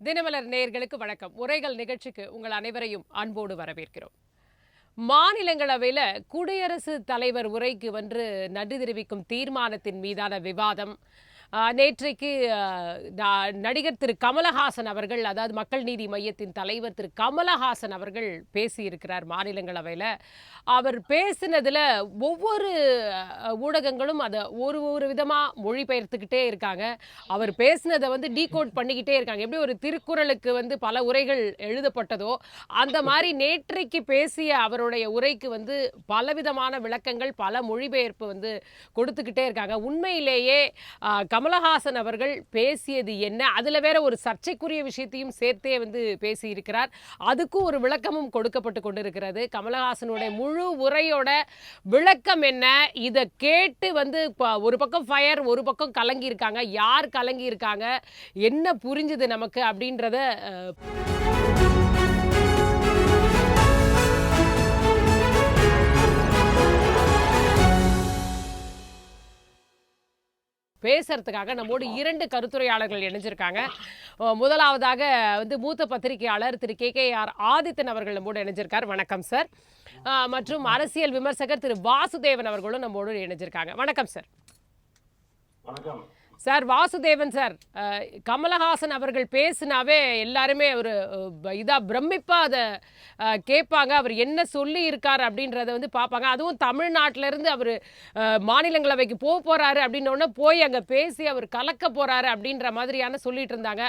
தினமலர் நேயர்களுக்கு வணக்கம். உரைகள் நிகழ்ச்சிக்கு உங்கள் அனைவரையும் அன்போடு வரவேற்கிறோம். மாநிலங்களவையில குடியரசுத் தலைவர் உரைக்கு நன்றி தெரிவிக்கும் தீர்மானத்தின் மீதான விவாதம் நேற்றைக்கு நடிகர் திரு கமலஹாசன் அவர்கள், அதாவது மக்கள் நீதி மையத்தின் தலைவர் திரு கமலஹாசன் அவர்கள் பேசியிருக்கிறார் மாநிலங்களவையில். அவர் பேசினதுல ஒவ்வொரு ஊடகங்களும் அதை ஒரு ஒரு விதமாக மொழிபெயர்த்துக்கிட்டே இருக்காங்க. அவர் பேசினதை டீகோட் பண்ணிக்கிட்டே இருக்காங்க. எப்படி ஒரு திருக்குறளுக்கு பல உரைகள் எழுதப்பட்டதோ அந்த மாதிரி நேற்றைக்கு பேசிய அவருடைய உரைக்கு பலவிதமான விளக்கங்கள், பல மொழிபெயர்ப்பு கொடுத்துக்கிட்டே இருக்காங்க. உண்மையிலேயே கமலஹாசன் அவர்கள் பேசியது என்ன, அதுல வேற ஒரு சர்ச்சைக்குரிய விஷயத்தையும் சேர்த்தே பேசியிருக்கிறார். அதுக்கும் ஒரு விளக்கமும் கொடுக்கப்பட்டு கொண்டிருக்கிறது. கமலஹாசனுடைய முழு உரையோட விளக்கம் என்ன, இதை கேட்டு ஒரு பக்கம் ஃபயர், ஒரு பக்கம் கலங்கி இருக்காங்க. யார் கலங்கி இருக்காங்க, என்ன புரிஞ்சுது நமக்கு அப்படின்றத பேசுறதுக்காக நம்மோடு இரண்டு கருத்துரையாளர்கள் இணைஞ்சிருக்காங்க. முதலாவதாக மூத்த பத்திரிகையாளர் திரு KKR ஆதித்தன் அவர்கள் நம்மோடு இணைஞ்சிருக்கார். வணக்கம் சார். மற்றும் அரசியல் விமர்சகர் திரு வாசுதேவன் அவர்களும் நம்மோடு இணைஞ்சிருக்காங்க. வணக்கம் சார். வணக்கம் சார். வாசுதேவன் சார், கமலஹாசன் அவர்கள் பேசினாவே எல்லாருமே ஒரு பிரமிப்பா அதை கேட்பாங்க. அவர் என்ன சொல்லி இருக்கார் அப்படின்றத பார்ப்பாங்க. அதுவும் தமிழ்நாட்டிலேருந்து அவர் மாநிலங்களவைக்கு போறாரு அப்படின்னோடனே போய் அங்கே பேசி அவர் கலக்க போறாரு அப்படின்ற மாதிரியான சொல்லிட்டு இருந்தாங்க.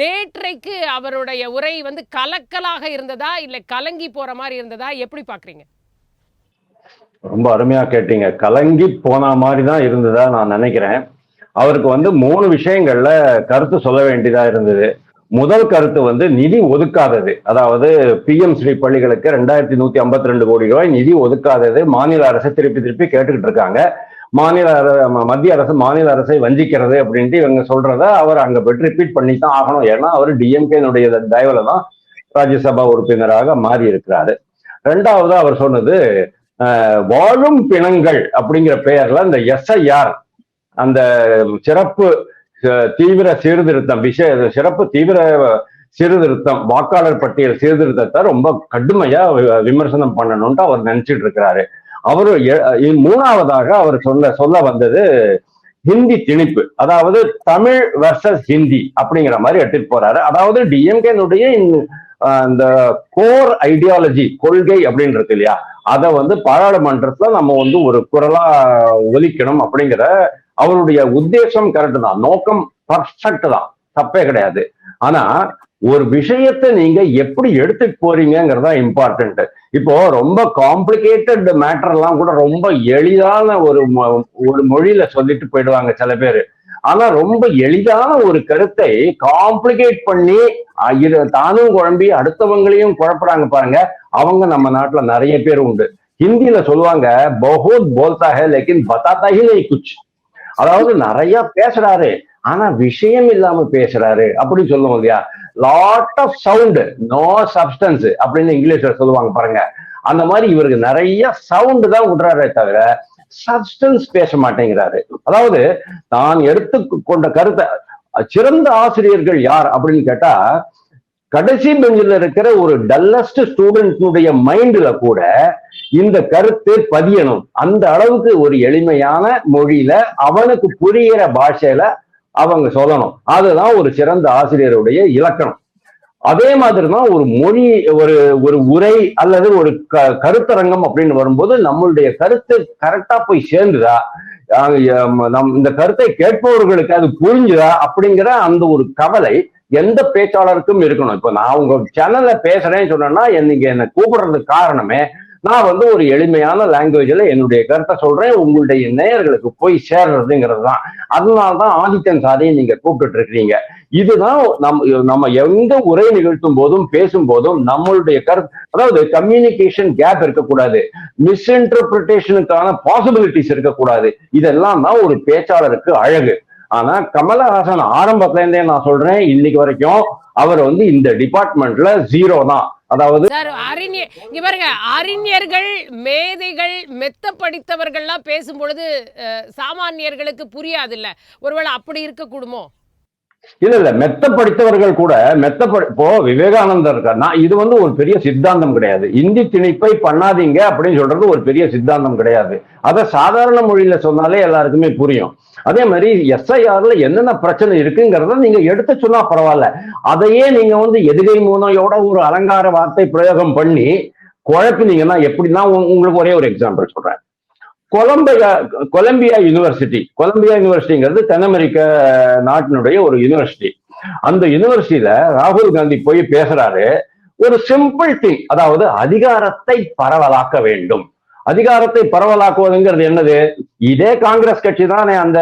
நேற்றைக்கு அவருடைய உரை கலக்கலாக இருந்ததா இல்லை கலங்கி போற மாதிரி இருந்ததா, எப்படி பாக்குறீங்க? ரொம்ப அருமையா கேட்டீங்க. கலங்கி போன மாதிரி தான் இருந்ததா நான் நினைக்கிறேன். அவருக்கு 3 விஷயங்கள்ல கருத்து சொல்ல வேண்டியதா இருந்தது. முதல் கருத்து நிதி ஒதுக்காதது, அதாவது PM ஸ்ரீ பள்ளிகளுக்கு 2152 கோடி ரூபாய் நிதி ஒதுக்காதது மாநில அரசு திருப்பி கேட்டுக்கிட்டு இருக்காங்க. மத்திய அரசு மாநில அரசை வஞ்சிக்கிறது அப்படின்ட்டு இவங்க சொல்றத அவர் அங்க போய் ரிப்பீட் பண்ணி தான் ஆகணும். ஏன்னா அவர் DMK-னுடைய தயவுல தான் ராஜ்யசபா உறுப்பினராக மாறி இருக்கிறாரு. ரெண்டாவது அவர் சொன்னது வாழும் பிணங்கள் அப்படிங்கிற பெயர்ல இந்த SIR, அந்த சிறப்பு தீவிர சீர்திருத்தம் சிறப்பு தீவிர சீர்திருத்தம், வாக்காளர் பட்டியல் சீர்திருத்தத்தை ரொம்ப கடுமையா விமர்சனம் பண்ணணும்ட்டு அவர் நினைச்சிட்டு இருக்கிறாரு. அவரு மூணாவதாக அவர் சொல்ல வந்தது ஹிந்தி திணிப்பு, அதாவது தமிழ் வர்சஸ் ஹிந்தி அப்படிங்கிற மாதிரி எடுத்துட்டு போறாரு. அதாவது DMK-னுடைய இந்த கோர் ஐடியாலஜி, கொள்கை அப்படின்னு இருக்கு இல்லையா, அதை பாராளுமன்றத்துல நம்ம ஒரு குரலா ஒலிக்கணும் அப்படிங்கிற அவருடைய உத்தேசம் கரெக்ட் தான், நோக்கம் பர்ஃபெக்ட் தான், தப்பே கிடையாது. ஆனா ஒரு விஷயத்தை நீங்க எப்படி எடுத்துட்டு போறீங்கிறதா இம்பார்ட்டன்ட். இப்போ ரொம்ப காம்ப்ளிகேட்டட் மேட்டர் எல்லாம் கூட ரொம்ப எளிதான ஒரு மொழியில சொல்லிட்டு போயிடுவாங்க சில பேரு. ஆனா ரொம்ப எளிதான ஒரு கருத்தை காம்ப்ளிகேட் பண்ணி தானும் குழம்பி அடுத்தவங்களையும் குழப்பறாங்க பாருங்க. அவங்க நம்ம நாட்டுல நிறைய பேர் உண்டு. ஹிந்தியில சொல்லுவாங்க, பஹுத் போல்தா ஹை லேக்கின் பதாதா ஹி நஹீ குச். அதாவது நிறைய பேசுறாரு ஆனா விஷயம் இல்லாம பேசுறாரு அப்படின்னு சொல்லுவோம் இல்லையா. Lot of sound, no substance அப்படின்னு இங்கிலீஷ்ல சொல்லுவாங்க பாருங்க. அந்த மாதிரி இவருக்கு நிறைய சவுண்ட் தான் விடுறாரே தவிர சப்ஸ்டன்ஸ் பேச மாட்டேங்கிறாரு. அதாவது தான் எடுத்துக்கொண்ட கருத்தை, சிறந்த ஆசிரியர்கள் யார் அப்படின்னு கேட்டா, கடைசி பெஞ்சில் இருக்கிற ஒரு டல்லஸ்ட் ஸ்டூடெண்ட்னுடைய மைண்ட்ல கூட இந்த கருத்து பதியணும். அந்த அளவுக்கு ஒரு எளிமையான மொழியில அவனுக்கு புரிகிற பாஷையில அவங்க சொல்லணும். அதுதான் ஒரு சிறந்த ஆசிரியருடைய இலக்கணம். அதே மாதிரிதான் ஒரு மொழி, ஒரு உரை அல்லது ஒரு கருத்தரங்கம் அப்படின்னு வரும்போது நம்மளுடைய கருத்து கரெக்டா போய் சேர்ந்துதா, இந்த கருத்தை கேட்பவர்களுக்கு அது புரிஞ்சுதா அப்படிங்கிற அந்த ஒரு கவலை எந்த பேச்சாளருக்கும் இருக்கணும். இப்ப நான் உங்க சேனல்ல பேசுறேன்னு சொன்னேன்னா நீங்க என்ன கூப்பிடுறதுக்கு காரணமே, நான் ஒரு எளிமையான லாங்குவேஜ்ல என்னுடைய கருத்தை சொல்றேன், உங்களுடைய நேயர்களுக்கு போய் சேர்றதுங்கிறது தான். அதனால்தான் ஆதித்தன் சாரையும் நீங்க கூப்பிட்டு இருக்கிறீங்க. இதுதான் நம்ம எந்த உரை நிகழ்த்தும் போதும் பேசும் போதும் நம்மளுடைய கருத்து, அதாவது கம்யூனிகேஷன் கேப் இருக்கக்கூடாது, மிஸ்இன்டர்பிரிட்டேஷனுக்கான பாசிபிலிட்டிஸ் இருக்கக்கூடாது. இதெல்லாம் தான் ஒரு பேச்சாளருக்கு அழகு. ஆனா கமலஹாசன் ஆரம்பத்துல இருந்தே நான் சொல்றேன், இன்னைக்கு வரைக்கும் அவர் இந்த டிபார்ட்மெண்ட்ல 0 தான். அதாவது அறிஞர்கள், மேதைகள், மெத்த படித்தவர்கள்லாம் பேசும்பொழுது சாமானியர்களுக்கு புரியாது இல்ல, ஒருவேளை அப்படி இருக்க கூடுமோ? இல்ல மெத்த படித்தவர்கள் கூட இப்போ விவேகானந்தர் இருக்காருன்னா இது வந்து ஒரு பெரிய சித்தாந்தம் கிடையாது. இந்தி திணிப்பை பண்ணாதீங்க அப்படின்னு சொல்றது ஒரு பெரிய சித்தாந்தம் கிடையாது. அதை சாதாரண மொழியில சொன்னாலே எல்லாருக்குமே புரியும். அதே மாதிரி எஸ்ஐஆர்ல என்னென்ன பிரச்சனை இருக்குங்கிறத நீங்க எடுத்து சொன்னா பரவாயில்ல. அதையே நீங்க வந்து எதிரை மூனையோட ஒரு அலங்கார வார்த்தை பிரயோகம் பண்ணி குழப்பினீங்கன்னா எப்படின்னா, உங்களுக்கு ஒரே ஒரு எக்ஸாம்பிள் சொல்றேன். கொலம்பியா யூனிவர்சிட்டிங்கிறது தென் அமெரிக்க நாட்டினுடைய ஒரு யூனிவர்சிட்டி. அந்த யூனிவர்சிட்டியில ராகுல் காந்தி போய் பேசுறாரு. ஒரு சிம்பிள் திங், அதாவது அதிகாரத்தை பரவலாக்க வேண்டும். அதிகாரத்தை பரவலாக்குவதுங்கிறது என்னது? இதே காங்கிரஸ் கட்சி தானே அந்த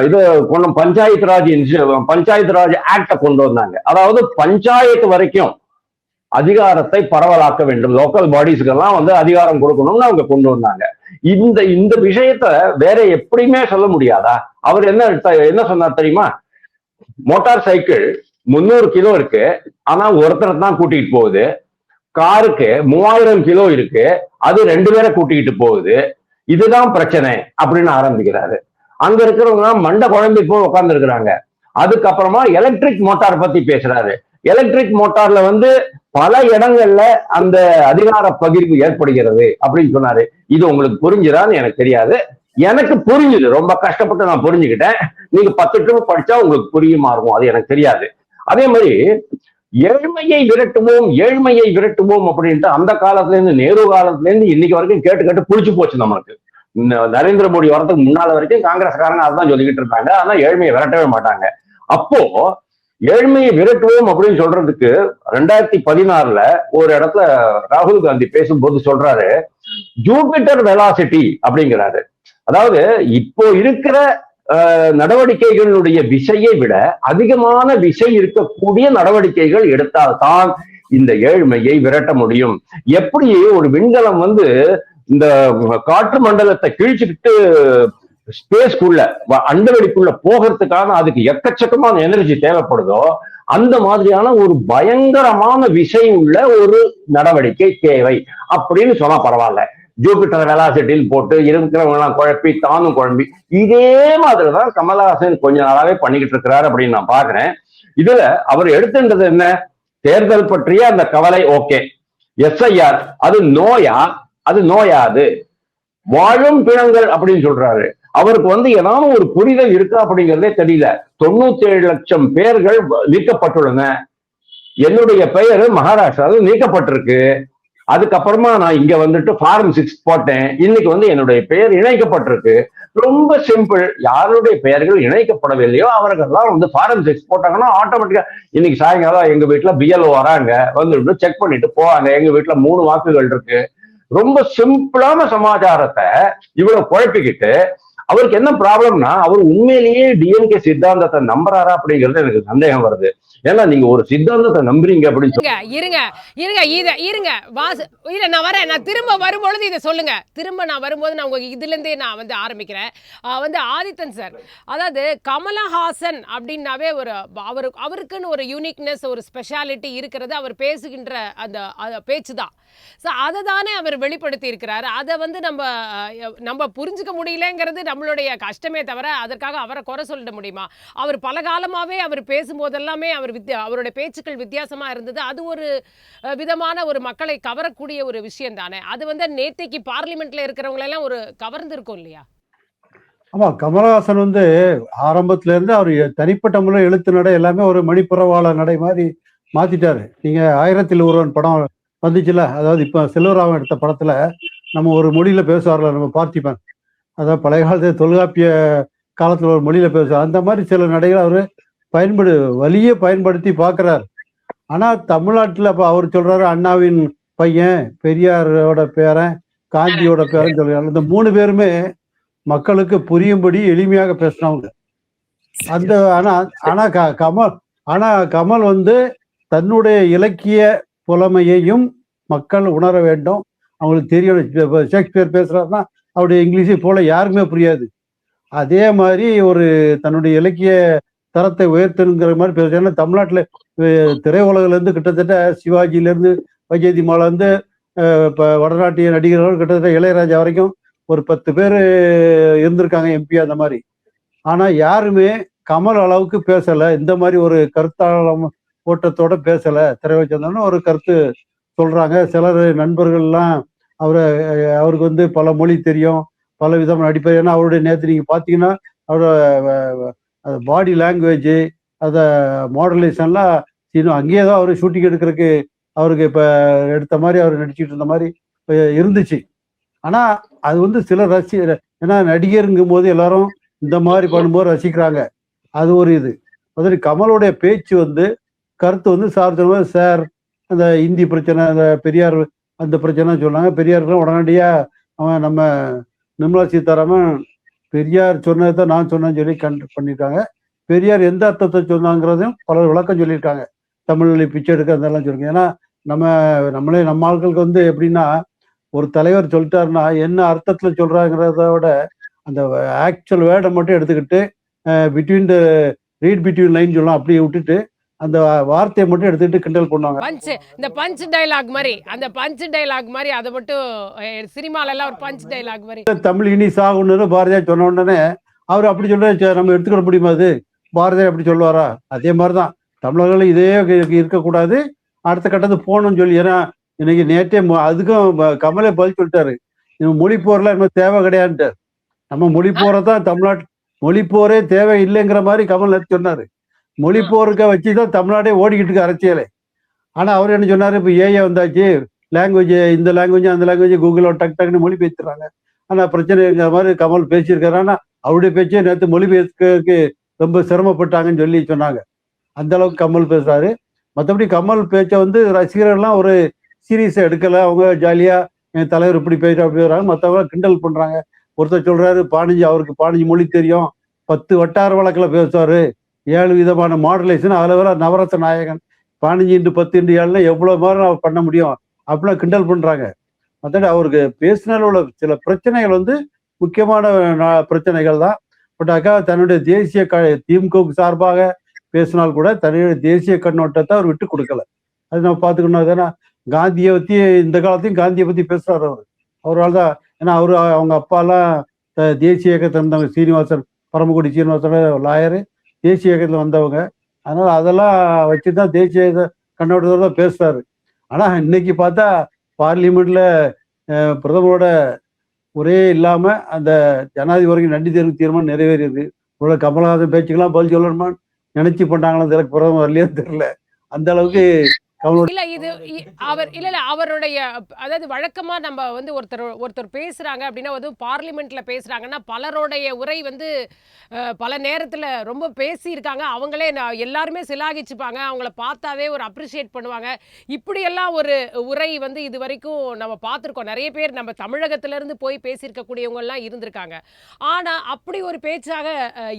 இது பஞ்சாயத்து ராஜ் ஆக்ட கொண்டு வந்தாங்க. அதாவது பஞ்சாயத்து வரைக்கும் அதிகாரத்தை பரவலாக்க வேண்டும், லோக்கல் பாடிஸ்க்கெல்லாம் வந்து அதிகாரம் கொடுக்கணும்னு அவங்க கொண்டு வந்தாங்க. இந்த விஷயத்த வேற எப்படியுமே சொல்ல முடியாதா? அவர் என்ன சொன்னார் தெரியுமா? மோட்டார் சைக்கிள் 300 கிலோ இருக்கு, ஆனா ஒருத்தரை தான் கூட்டிகிட்டு போகுது. காருக்கு 3000 கிலோ இருக்கு, அது 2 பேரை கூட்டிகிட்டு போகுது. இதுதான் பிரச்சனை அப்படின்னு ஆரம்பிக்கிறாரு. அங்க இருக்கிறவங்க மண்டை குழம்பி போய் உட்கார்ந்து இருக்கிறாங்க. அதுக்கப்புறமா எலக்ட்ரிக் மோட்டார் பத்தி பேசுறாரு. எலக்ட்ரிக் மோட்டார்ல வந்து பல இடங்கள்ல அந்த அதிகார பகிர்வு ஏற்படுகிறது அப்படின்னு சொன்னாரு. இது உங்களுக்கு புரிஞ்சுதான்னு எனக்கு தெரியாது. எனக்கு புரிஞ்சுது, ரொம்ப கஷ்டப்பட்டு நான் புரிஞ்சுக்கிட்டேன். நீங்க 10 ட்ரிப் படிச்சா உங்களுக்கு புரியுமா இருக்கும், அது எனக்கு தெரியாது. அதே மாதிரி ஏழ்மையை விரட்டுவோம் அப்படின்ட்டு அந்த காலத்துல இருந்து, நேரு காலத்துல இருந்து இன்னைக்கு வரைக்கும் கேட்டு புடிச்சு போச்சு நம்மளுக்கு. நரேந்திர மோடி வரதுக்கு முன்னால வரைக்கும் காங்கிரஸ்காரங்க அதான் சொல்லிக்கிட்டு இருந்தாங்க. ஆனா ஏழ்மையை விரட்டவே மாட்டாங்க. அப்போ ஏழ்மையை விரட்டுவோம் அப்படின்னு சொல்றதுக்கு 2016 ஒரு இடத்துல ராகுல் காந்தி பேசும்போது சொல்றாரு, ஜூபிட்டர் வெலாசிட்டி அப்படிங்கிறாரு. அதாவது இப்போ இருக்கிற நடவடிக்கைகளுடைய விசையை விட அதிகமான விசை இருக்கக்கூடிய நடவடிக்கைகள் எடுத்தால்தான் இந்த ஏழ்மையை விரட்ட முடியும். எப்படி ஒரு விண்கலம் வந்து இந்த காற்று மண்டலத்தை கிழிச்சுக்கிட்டு ஸ்பேஸ்க்குள்ள, அண்டவெளிக்குள்ள போகிறதுக்கான அதுக்கு எக்கச்சக்கமான எனர்ஜி தேவைப்படுதோ, அந்த மாதிரியான ஒரு பயங்கரமான விசை உள்ள ஒரு நடவடிக்கை தேவை அப்படின்னு சொன்னா பரவாயில்ல. ஜூபிட்டர் வெலாசிட்டியில் போட்டு இருக்கிறவங்க எல்லாம் குழப்பி தானும் குழம்பி இதே மாதிரிதான் கமலஹாசன் கொஞ்ச நாளாவே பண்ணிக்கிட்டு இருக்கிறாரு அப்படின்னு நான் பாக்குறேன். இதுல அவர் எடுத்துன்றது என்ன? தேர்தல் பற்றிய அந்த கவலை ஓகே. எஸ்ஐஆர் அது நோயாது. வாழும் பிணங்கள் அப்படின்னு சொல்றாரு. அவருக்கு வந்து ஏதாவது ஒரு புரிதல் இருக்கா அப்படிங்கிறதே தெரியல. 97 லட்சம் பேர்கள் நீக்கப்பட்டுள்ளன. என்னுடைய பெயர் மகாராஷ்டிராவில் நீக்கப்பட்டிருக்கு. அதுக்கப்புறமா நான் இங்க வந்துட்டு ஃபார்ம் 6 போட்டேன். இன்னைக்கு வந்து என்னுடைய பெயர் இணைக்கப்பட்டிருக்கு. ரொம்ப சிம்பிள். யாருடைய பெயர்கள் இணைக்கப்படவில்லையோ அவர்கள்லாம் வந்து ஃபார்ம் 6 போட்டாங்கன்னா ஆட்டோமேட்டிக்கா இன்னைக்கு சாயங்காலம் எங்க வீட்டுல பிஎல்ஓ வராங்க, வந்து செக் பண்ணிட்டு போவாங்க. எங்க வீட்டுல 3 வாக்குகள் இருக்கு. ரொம்ப சிம்பிளான சமாச்சாரத்தை இவ்வளவு குழப்பிக்கிட்டு, அவருக்கு என்ன ப்ராப்ளம்னா, அவர் உண்மையிலேயே டிஎம்கே சித்தாந்தத்தை நம்புறாரா அப்படிங்கிறது எனக்கு சந்தேகம் வருது. ஏன்னா நீங்க ஒரு சித்தாந்தத்தை நம்புறீங்க அப்படின்னு நான் வரேன். நான் திரும்ப வரும்பொழுது இதை சொல்லுங்க. திரும்ப நான் வரும்போது நான் உங்க இதுல இருந்தே நான் வந்து ஆரம்பிக்கிறேன். ஆதித்தன் சார், அதாவது கமலஹாசன் அப்படின்னாவே ஒரு அவருக்குன்னு ஒரு யூனிக்னஸ், ஒரு ஸ்பெஷாலிட்டி இருக்கிறது அவர் பேசுகின்ற அந்த பேச்சு தான். அதை தானே அவர் வெளிப்படுத்தி இருக்கிறாரு. அதை வந்து நம்ம புரிஞ்சுக்க முடியலங்கிறது நம்மளுடைய கஷ்டமே தவிர அதற்காக அவரை குறை சொல்லிட முடியுமா? அவர் பல காலமாவே அவர் பேசும்போது எல்லாமே அவருடைய பேச்சுக்கள் வித்தியாசமா இருந்தது. அது ஒரு விதமான ஒரு மக்களை கவரக்கூடிய ஒரு விஷயம் தானே. அது வந்து நேத்தைக்கு பார்லிமெண்ட்ல இருக்கிறவங்க எல்லாம் ஒரு கவர்ந்து இருக்கும் இல்லையா? ஆமா, கமலஹாசன் வந்து ஆரம்பத்துல இருந்து அவர் தனிப்பட்ட முறை எழுத்து நடை எல்லாமே ஒரு மணிப்புறவாள நடை மாதிரி மாத்திட்டாரு. நீங்க 1000ல் ஒருவன் படம் வந்துச்சுல, அதாவது இப்ப செல்வராமன் எடுத்த படத்துல நம்ம ஒரு மொழியில பேசுவார்ல, நம்ம பார்த்திபன், அதாவது பழைய காலத்து தொல்காப்பிய காலத்துல ஒரு மொழியில பேசுவார். அந்த மாதிரி சில நடைகள் அவரு வலிய பயன்படுத்தி பாக்குறாரு. ஆனா தமிழ்நாட்டுல இப்ப அவர் சொல்றாரு, அண்ணாவின் பையன், பெரியாரோட பேரன், காந்தியோட பேரன் சொல்றாரு. இந்த 3 பேருமே மக்களுக்கு புரியும்படி எளிமையாக பேசினவங்க. அந்த கமல் வந்து தன்னுடைய இலக்கிய புலமையையும் மக்கள் உணர வேண்டும், அவங்களுக்கு தெரியணும். ஷேக்ஸ்பியர் பேசுறாருன்னா அவருடைய இங்கிலீஷை போல யாருக்குமே புரியாது. அதே மாதிரி ஒரு தன்னுடைய இலக்கிய தரத்தை உயர்த்தணுங்கிற மாதிரி பேசுறாரு. ஏன்னா தமிழ்நாட்டுல திரையுலகில இருந்து கிட்டத்தட்ட சிவாஜில இருந்து வைஜெயந்திமால இருந்து இப்ப வடநாட்டிய நடிகர்கள் கிட்டத்தட்ட இளையராஜா வரைக்கும் ஒரு 10 பேர் இருந்திருக்காங்க எம்பி அந்த மாதிரி. ஆனா யாருமே கமல் அளவுக்கு பேசல, இந்த மாதிரி ஒரு கருத்தாளம் ஓட்டத்தோட பேசல திரைவச்சந்தன் ஒரு கருத்து சொல்றாங்க. சிலர் நண்பர்கள்லாம் அவரை அவருக்கு வந்து பல மொழி தெரியும், பல விதமான நடிப்பார். ஏன்னா அவருடைய நேற்று நீங்க பாத்தீங்கன்னா அவரோட பாடி லாங்குவேஜ், அத மாடுலேஷன்லாம் இன்னும் அங்கேயே தான் அவரு ஷூட்டிங் எடுக்கிறதுக்கு அவருக்கு இப்ப எடுத்த மாதிரி அவர் நடிச்சிட்டு இருந்த மாதிரி இருந்துச்சு. ஆனா அது வந்து சில ஏன்னா நடிகருங்கும் போது எல்லாரும் இந்த மாதிரி பண்ணும்போது ரசிக்கிறாங்க. அது ஒரு இது. அதாவது கமலுடைய பேச்சு வந்து கருத்து வந்து சார் சொன்ன சார் அந்த இந்தி பிரச்சனை, அந்த பெரியார் அந்த பிரச்சனை சொன்னாங்க. பெரியாருக்குலாம் உடனடியா அவன் நம்ம நிர்மலா சீதாராமன் பெரியார் சொன்னதை நான் சொன்னேன்னு சொல்லி பண்ணியிருக்காங்க. பெரியார் எந்த அர்த்தத்தை சொன்னாங்கிறதையும் பலர் விளக்கம் சொல்லியிருக்காங்க. தமிழ் பிச்சை எடுக்க அதெல்லாம் சொல்லியிருக்காங்க. ஏன்னா நம்ம ஆட்களுக்கு வந்து எப்படின்னா ஒரு தலைவர் சொல்லிட்டாருன்னா என்ன அர்த்தத்துல சொல்றாங்கிறத விட அந்த ஆக்சுவல் வேர்டை மட்டும் எடுத்துக்கிட்டு between the read between line சொல்லலாம், அப்படியே விட்டுட்டு அந்த வார்த்தையை மட்டும் எடுத்துக்கிட்டு கிண்டல் பண்ணுவாங்க. இந்த பஞ்ச் டைலாக் மாதிரி, அந்த பஞ்ச் டைலாக் மாதிரி அதை மட்டும் சினிமால எல்லாம் ஒரு பஞ்ச் டைலாக் மாதிரி. தமிழ் இனி சாகுன்னு பாரதியார் சொன்ன உடனே அவர் அப்படி சொல்ல நம்ம எடுத்துக்கிட முடியுமா? அது பாரதியார் அப்படி சொல்லுவாரா? அதே மாதிரிதான் தமிழர்கள் இதே இருக்கக்கூடாது, அடுத்த கட்டத்துக்கு போகணும்னு சொல்லி. ஏன்னா இன்னைக்கு நேற்றே அதுக்கும் கமலே பதில் சொல்லிட்டாரு, மொழி போரெல்லாம் இன்னும் தேவை கிடையாதுன்ட்டு. நம்ம மொழி போறதான் தமிழ்நாட்டு மொழி போரே தேவை இல்லைங்கிற மாதிரி கமல் சொன்னாரு. மொழி போருக்க வச்சுதான் தமிழ்நாடே ஓடிக்கிட்டு இருக்கு அரசியலே. ஆனா அவர் என்ன சொன்னாரு, இப்ப ஏஐ வந்தாச்சு, லாங்குவேஜ் இந்த லாங்குவேஜ் அந்த லாங்குவேஜ் கூகுள டக் டக்குன்னு மொழி பேசுறாங்க. ஆனா பிரச்சனைங்கிற மாதிரி கமல் பேசியிருக்காரு. ஆனா அவருடைய பேச்சே நேற்று மொழி பேசுறதுக்கு ரொம்ப சிரமப்பட்டாங்கன்னு சொல்லி சொன்னாங்க. அந்த அளவுக்கு கமல் பேசுறாரு. மற்றபடி கமல் பேச்சை வந்து ரசிகர்கள்லாம் ஒரு சீரியஸா எடுக்கல. அவங்க ஜாலியா என் தலைவர் இப்படி பேசுற அப்படி வர்றாங்க, மற்றவங்க கிண்டல் பண்றாங்க. ஒருத்தர் சொல்றாரு அவருக்கு 15 மொழி தெரியும், 10 வட்டார வழக்கில் பேசுவாரு, 7 விதமான மாடுலேஷன், அதுல வர நவரத்த நாயகன் 15x10x7 எவ்வளவு மாதிரி அவர் பண்ண முடியும் அப்படிலாம் கிண்டல் பண்றாங்க. மற்றபடி அவருக்கு பேசினால உள்ள சில பிரச்சனைகள் வந்து முக்கியமான பிரச்சனைகள் தான். பட் அக்கா தன்னுடைய தேசிய திமுகவுக்கு சார்பாக பேசினால் கூட தன்னுடைய தேசிய கண்ணோட்டத்தை அவர் விட்டு கொடுக்கல. அது நம்ம பார்த்துக்கணும். ஏன்னா காந்தியை பத்தி இந்த காலத்தையும் காந்தியை பத்தி பேசுறாரு அவரால் தான். ஏன்னா அவங்க அப்பாலாம் தேசிய இயக்கத்தில் இருந்தவங்க, சீனிவாசன் பரமக்குடி சீனிவாசன் லாயரு, தேசிய இயக்கத்தில் வந்தவங்க. அதனால அதெல்லாம் வச்சுதான் தேசிய கண்ணோட்டத்தோட தான் பேசுறாரு. ஆனா இன்னைக்கு பார்த்தா பார்லிமெண்ட்ல பிரதமரோட ஒரே இல்லாம அந்த ஜனாதிபதி வரைக்கும் நன்றி தெரிவிக்கும் தீர்மானம் நிறைவேறியது. இவ்வளவு கமலஹாசன் பேச்சுக்கெல்லாம் பதில் சொல்லணுமான்னு நினைச்சு பண்ணாங்களா எனக்கு பிரதமர் வரலையே தெரியல. அந்த அளவுக்கு இல்ல இது அவர் இல்ல அவருடைய, அதாவது வழக்கமா நம்ம வந்து ஒருத்தர் பேசுறாங்க அப்படின்னா வந்து பார்லிமெண்ட்ல பேசுறாங்கன்னா பலருடைய உரை வந்து பல நேரத்துல ரொம்ப பேசியிருக்காங்க. அவங்களே எல்லாருமே சிலாகிச்சுப்பாங்க, அவங்கள பார்த்தாவே ஒரு அப்ரிஷியேட் பண்ணுவாங்க. இப்படியெல்லாம் ஒரு உரை வந்து இது வரைக்கும் நம்ம பார்த்துருக்கோம். நிறைய பேர் நம்ம தமிழகத்துல இருந்து போய் பேசியிருக்கக்கூடியவங்க எல்லாம் இருந்திருக்காங்க. ஆனா அப்படி ஒரு பேச்சாக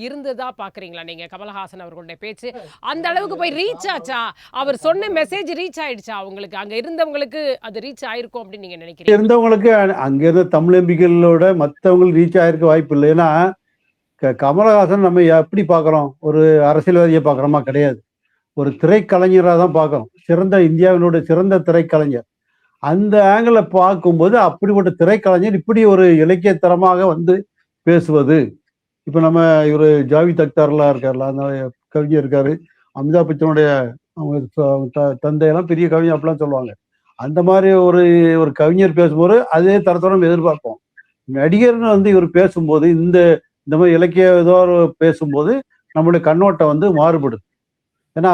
இருந்ததா பாக்குறீங்களா நீங்க? கமலஹாசன் அவர்களுடைய பேச்சு அந்த அளவுக்கு போய் ரீச் ஆச்சா? அவர் சொன்ன மெசேஜ் ரீச் ஆயிடுச்சா? அவங்களுக்கு அங்க இருந்தவங்களுக்கு அது ரீச் ஆயிருக்கும் அப்படின்னு நீங்க நினைக்கிறீங்க? இருந்தவங்களுக்கு அங்க இருந்த தமிழ் எம்பிகளோட மற்றவங்களுக்கு ரீச் ஆயிருக்க வாய்ப்பு இல்லை. ஏன்னா கமலஹாசன் நம்ம எப்படி பார்க்குறோம்? ஒரு அரசியல்வாதியை பார்க்குறோமா? கிடையாது. ஒரு திரைக்கலைஞராக தான் பார்க்குறோம். இந்தியாவினுடைய சிறந்த திரைக்கலைஞர். அந்த ஆங்கிள பார்க்கும்போது அப்படிப்பட்ட திரைக்கலைஞர் இப்படி ஒரு இலக்கியத்தரமாக வந்து பேசுவது. இப்போ நம்ம இவர் ஜாவித் அக்தார்லாம் இருக்கார்ல, அந்த கவிஞர் இருக்காரு, அமிதாப் பச்சனுடைய அவங்க தந்தையெல்லாம் பெரிய கவிஞர் அப்படிலாம் சொல்லுவாங்க. அந்த மாதிரி ஒரு கவிஞர் பேசும்போது அதே தரத்தோட நம்ம எதிர்பார்ப்போம். நடிகர்னு வந்து இவர் பேசும்போது இந்த மாதிரி இலக்கிய ஏதோ பேசும்போது நம்மளுடைய கண்ணோட்டம் வந்து மாறுபடுது. ஏன்னா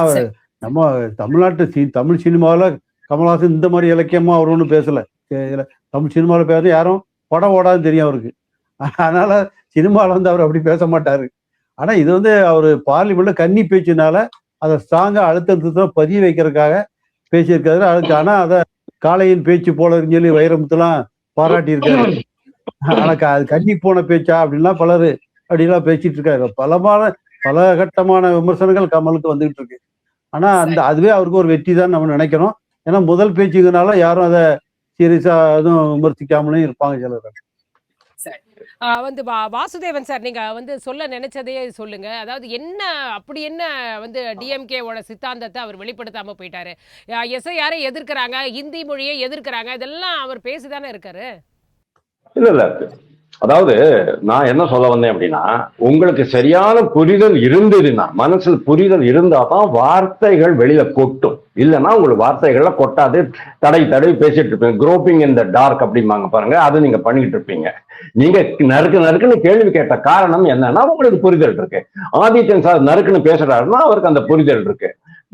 நம்ம தமிழ் சினிமாவில் கமல்ஹாசன் இந்த மாதிரி இலக்கியமா அவர் ஒன்றும் பேசல. தமிழ் சினிமாவில் பேச யாரும் படம் ஓடாதுன்னு தெரியும் அவருக்கு. அதனால சினிமாவில் வந்து அவர் அப்படி பேச மாட்டாரு. ஆனா இது வந்து அவர் பார்லிமெண்ட்ல கன்னி பேச்சுனால அதை ஸ்ட்ராங்கா அழுத்தத்தை பதிய வைக்கிறதுக்காக பேசியிருக்காரு. அதுக்கு ஆனா அதை காளையின் பேச்சு போல சொல்லி வைரமுத்துலாம் பாராட்டி இருக்காரு. ஆனா அது கன்னி போன பேச்சா அப்படின்லாம் பலர் அப்படிலாம் பேசிட்டு இருக்காரு. பல கட்டமான விமர்சனங்கள் கமலுக்கு வந்துகிட்டு இருக்கு. ஆனா அதுவே அவருக்கு ஒரு வெற்றி தான் நம்ம நினைக்கிறோம். ஏன்னா முதல் பேச்சுங்கனால யாரும் அதை சீரியஸா எதுவும் விமர்சிக்காமலும் இருப்பாங்க சிலர். வந்து வாசுதேவன் சார், நீங்க வந்து சொல்ல நினைச்சதையே சொல்லுங்க. அதாவது அப்படி என்ன வந்து டிஎம்கேவோட சித்தாந்தத்தை அவர் வெளிப்படுத்தாம போயிட்டாரு? யாரை எதிர்க்கிறாங்க, ஹிந்தி மொழியை எதிர்க்கிறாங்க, இதெல்லாம் அவர் பேசிதானே இருக்காரு. இல்ல அதாவது நான் என்ன சொல்ல வந்தேன் அப்படின்னா, உங்களுக்கு சரியான புரிதல் இருந்ததுன்னா, மனசுல புரிதல் இருந்தா தான் வார்த்தைகள் வெளியில கொட்டும். இல்லைன்னா உங்களுக்கு வார்த்தைகள்ல கொட்டாது. தடவி பேசிட்டு இருப்பீங்க. குரோப்பிங் இன் த டார்க் அப்படிம்பாங்க பாருங்க, அது நீங்க பண்ணிட்டு இருப்பீங்க. நீங்க நறுக்குன்னு கேள்வி கேட்ட காரணம் என்னன்னா, உங்களுக்கு புரிதல் இருக்கு. ஆதித்யன் சார் நறுக்குன்னு பேசுறாருன்னா அவருக்கு அந்த புரிதல் இருக்கு.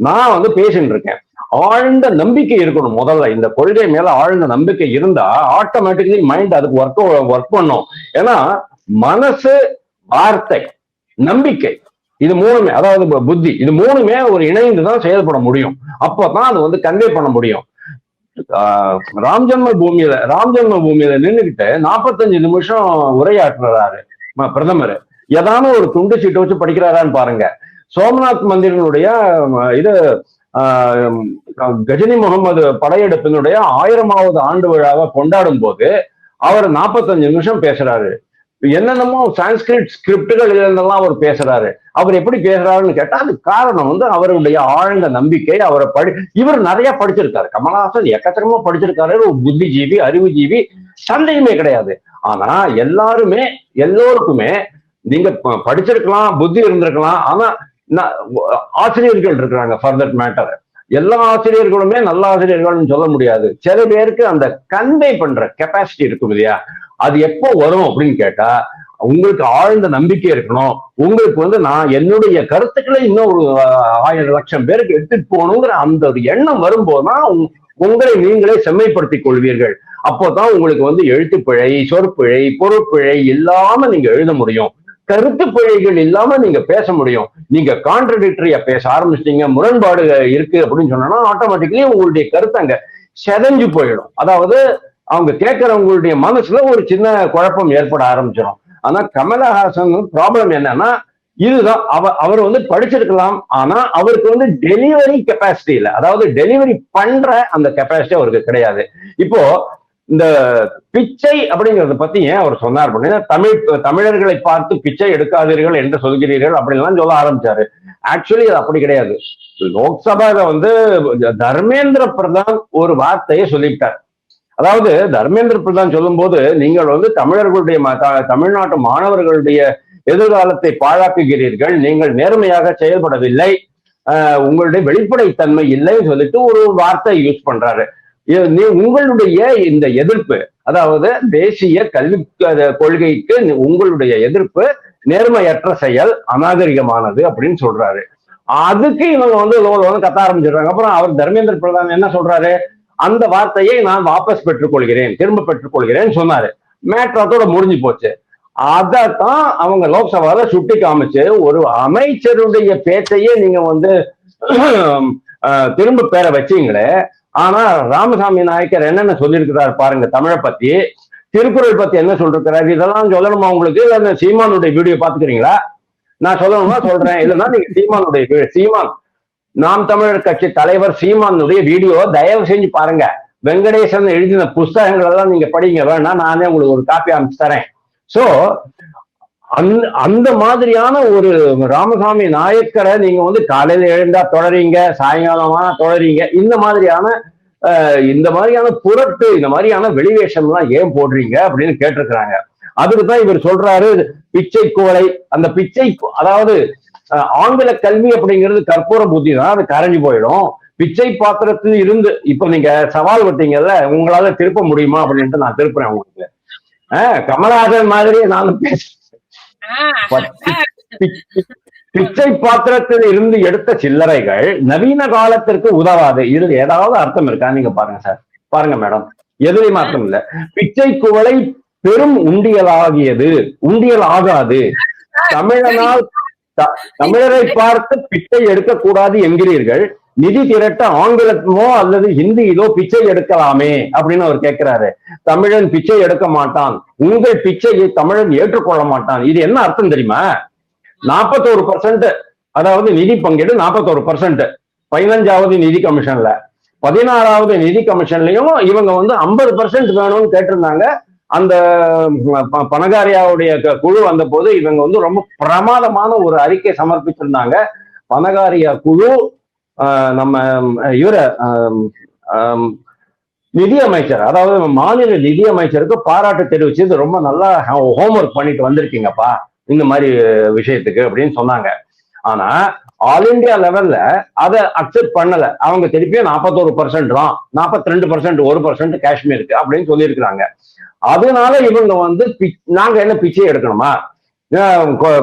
நான் பேசிட்டு இருக்கேன். ஆழ்ந்த நம்பிக்கை இருக்கணும். முதல்ல இந்த கொள்கை மேல ஆழ்ந்த நம்பிக்கை இருந்தா ஆட்டோமேட்டிக்கலி மைண்ட் அதுக்கு ஒர்க் பண்ணும். ஏன்னா மனசு, வார்த்தை, நம்பிக்கை, இது மூணுமே, அதாவது புத்தி, இது மூணுமே ஒரு இணைந்துதான் செயல்பட முடியும். அப்பதான் அது கன்வே பண்ண முடியும். ராம் ஜென்ம பூமியில நின்றுகிட்டு 45 நிமிஷம் உரையாற்றுறாரு பிரதமர். ஏதான ஒரு துண்டு சீட்டை வச்சு படிக்கிறாரான்னு பாருங்க. சோமநாத் மந்திரனுடைய இது கஜினி முகமது படையெடுப்பினுடைய 1000வது ஆண்டு விழாவை கொண்டாடும் போது அவர் 45 நிமிஷம் பேசுறாரு. என்னென்னமோ சான்ஸ்கிரிட் ஸ்கிரிப்டுகள் எல்லாம் அவர் பேசுறாரு. அவர் எப்படி பேசுறாருன்னு கேட்டா அது காரணம் அவருடைய ஆழ்ந்த நம்பிக்கை. இவர் நிறைய படிச்சிருக்காரு. கமலஹாசன் எக்கச்சக்கமா படிச்சிருக்காரு. ஒரு புத்திஜீவி, அறிவுஜீவி, சந்தேகமே கிடையாது. ஆனா எல்லோருக்குமே நீங்க படிச்சிருக்கலாம், புத்தி இருந்திருக்கலாம். ஆனா ஆசிரியர்கள் இருக்கிறாங்க. ஃபார் தட் மேட்டர் எல்லா ஆசிரியர்களுமே நல்ல ஆசிரியர்கள்னு சொல்ல முடியாது. சில பேருக்கு அந்த கன்வே பண்ற கெப்பாசிட்டி இருக்கும் இல்லையா, அது எப்போ வரும் அப்படின்னு கேட்டா உங்களுக்கு ஆழ்ந்த நம்பிக்கை இருக்கணும். உங்களுக்கு நான் என்னுடைய கருத்துக்களை இன்னும் ஒரு 1000 லட்சம் பேருக்கு எடுத்துட்டு போகணுங்கிற அந்த ஒரு எண்ணம் வரும்போதுதான் உங்களை நீங்களே செம்மைப்படுத்திக் கொள்வீர்கள். அப்போதான் உங்களுக்கு எழுத்துப்பிழை, சொற்பிழை, பொருட்பிழை இல்லாம நீங்க எழுத முடியும். கருத்து பிழைகள் இல்லாம நீங்க பேச முடியும். நீங்க கான்ட்ரடிக்டரியா பேச ஆரம்பிச்சிட்டீங்க, முரண்பாடு இருக்கு அப்படின்னு சொன்னா ஆட்டோமேட்டிக்கலி உங்களுடைய கருத்து அங்க செதஞ்சு போயிடும். அதாவது அவங்க கேட்கறவங்களுடைய மனசுல ஒரு சின்ன குழப்பம் ஏற்பட ஆரம்பிச்சிடும். ஆனா கமலஹாசன் ப்ராப்ளம் என்னன்னா, இதுதான் அவர் படிச்சிருக்கலாம். ஆனா அவருக்கு டெலிவரி கெப்பாசிட்டி இல்லை. அதாவது டெலிவரி பண்ற அந்த கெப்பாசிட்டி அவருக்கு கிடையாது. இப்போ இந்த பிச்சை அப்படிங்கறத பத்தி ஏன் அவர் சொன்னார் அப்படின்னா, தமிழர்களை பார்த்து பிச்சை எடுக்காதீர்கள் என்று சொல்கிறீர்கள் அப்படின்லாம் சொல்ல ஆரம்பிச்சாரு. ஆக்சுவலி அது அப்படி கிடையாது. லோக்சபால தர்மேந்திர பிரதான் ஒரு வார்த்தையை சொல்லிவிட்டார். அதாவது தர்மேந்திர பிரதான் சொல்லும் போது, நீங்கள் தமிழர்களுடைய தமிழ்நாட்டு மாணவர்களுடைய எதிர்காலத்தை பாழாக்குகிறீர்கள், நீங்கள் நேர்மையாக செயல்படவில்லை, உங்களுடைய வெளிப்படைத்தன்மை இல்லைன்னு சொல்லிட்டு ஒரு வார்த்தை யூஸ் பண்றாரு. உங்களுடைய இந்த எதிர்ப்பு, அதாவது தேசிய கல்வி கொள்கைக்கு உங்களுடைய எதிர்ப்பு நேர்மையற்ற செயல், அநாகரிகமானது அப்படின்னு சொல்றாரு. அதுக்கு இவங்க கத்த ஆரம்பிச்சிடுறாங்க. அப்புறம் அவர் தர்மேந்திர பிரதான் என்ன சொல்றாரு, அந்த வார்த்தையை நான் வாபஸ் பெற்றுக்கொள்கிறேன், திரும்ப பெற்றுக்கொள்கிறேன் சொன்னாரு. மேட்ரத்தோட முடிஞ்சு போச்சு. அதத்தான் அவங்க லோக்சபால சுட்டி காமிச்சு, ஒரு அமைச்சருடைய பேச்சையே நீங்க திரும்ப பேர வச்சீங்களே. ஆனா ராமசாமி நாயக்கர் என்னென்ன சொல்லியிருக்கிறார் பாருங்க தமிழை பத்தி, திருக்குறள் பத்தி என்ன சொல்லிருக்கிறாரு. இதெல்லாம் சொல்லணுமா உங்களுக்கு? இல்ல சீமானுடைய வீடியோ பாத்துக்கிறீங்களா? நான் சொல்லணும்னா சொல்றேன், இல்லைன்னா நீங்க சீமான் நாம் தமிழர் கட்சி தலைவர் சீமானுடைய வீடியோ தயவு செஞ்சு பாருங்க. வெங்கடேசன் எழுதின புஸ்தகங்கள் எல்லாம் நீங்க படிங்க, வேணா நானே உங்களுக்கு ஒரு காப்பி அமைச்சு தரேன். சோ அந்த மாதிரியான ஒரு ராமசாமி நாயக்கரை நீங்க காலையில எழுந்தா தொடரீங்க, சாயங்காலமா தொடரீங்க. இந்த மாதிரியான புரட்டு, இந்த மாதிரியான வெளிவேஷம் எல்லாம் ஏன் போடுறீங்க அப்படின்னு கேட்டிருக்கிறாங்க. அதுக்குதான் இவர் சொல்றாரு பிச்சை குவளை. அந்த பிச்சை, அதாவது ஆங்கில கல்வி அப்படிங்கிறது கற்பூர புத்தி தான், அது கரைஞ்சு போயிடும். பிச்சை பாத்திரத்தில் இருந்து இப்ப நீங்க சவால் விட்டீங்கல்ல, உங்களால திருப்ப முடியுமா அப்படின்ட்டு நான் திருப்புறேன் உங்களுக்கு. கமலஹாசன் மாதிரி நானும் பேசுறேன். பிச்சை பாத்திரத்தில் இருந்து எடுத்த சில்லறைகள் நவீன காலத்திற்கு உதவாது. இதுல ஏதாவது அர்த்தம் இருக்கா? நீங்க பாருங்க சார், பாருங்க மேடம், எதுலையும் அர்த்தம் இல்ல. பிச்சை குவளை பெரும் உண்டியல் ஆகாது. தமிழரை பார்த்து பிச்சை எடுக்கக்கூடாது என்கிறீர்கள், நிதி திரட்ட ஆங்கிலமோ அல்லது ஹிந்தியிலோ பிச்சை எடுக்கலாமே அப்படின்னு அவர் கேட்கிறாரு. தமிழன் பிச்சை எடுக்க மாட்டான், உங்கள் பிச்சையை தமிழன் ஏற்றுக்கொள்ள மாட்டான். இது என்ன அர்த்தம் தெரியுமா? 41%, அதாவது நிதி பங்கீடு 41%. 15வது நிதி கமிஷன்ல, 16வது நிதி கமிஷன்லயும் இவங்க 50% வேணும்னு கேட்டிருந்தாங்க. அந்த பனகாரியாவுடைய குழு வந்த போது இவங்க ரொம்ப பிரமாதமான ஒரு அறிக்கை சமர்ப்பிச்சிருந்தாங்க. பனகாரியா குழு நம்ம நிதி அமைச்சர், அதாவது மாநில நிதி அமைச்சருக்கு பாராட்டு தெரிவிச்சு இது ரொம்ப நல்லா ஹோம்ஒர்க் பண்ணிட்டு வந்திருக்கீங்கப்பா இந்த மாதிரி விஷயத்துக்கு அப்படின்னு சொன்னாங்க. ஆனா ஆல் இந்தியா லெவல்ல அதை அக்செப்ட் பண்ணல. அவங்க திருப்பியும் 41% தான், 42%, 1% காஷ்மீருக்கு அப்படின்னு சொல்லியிருக்கிறாங்க. அதனால இவங்க வந்து நாங்க என்ன பிச்சை எடுக்கணுமா,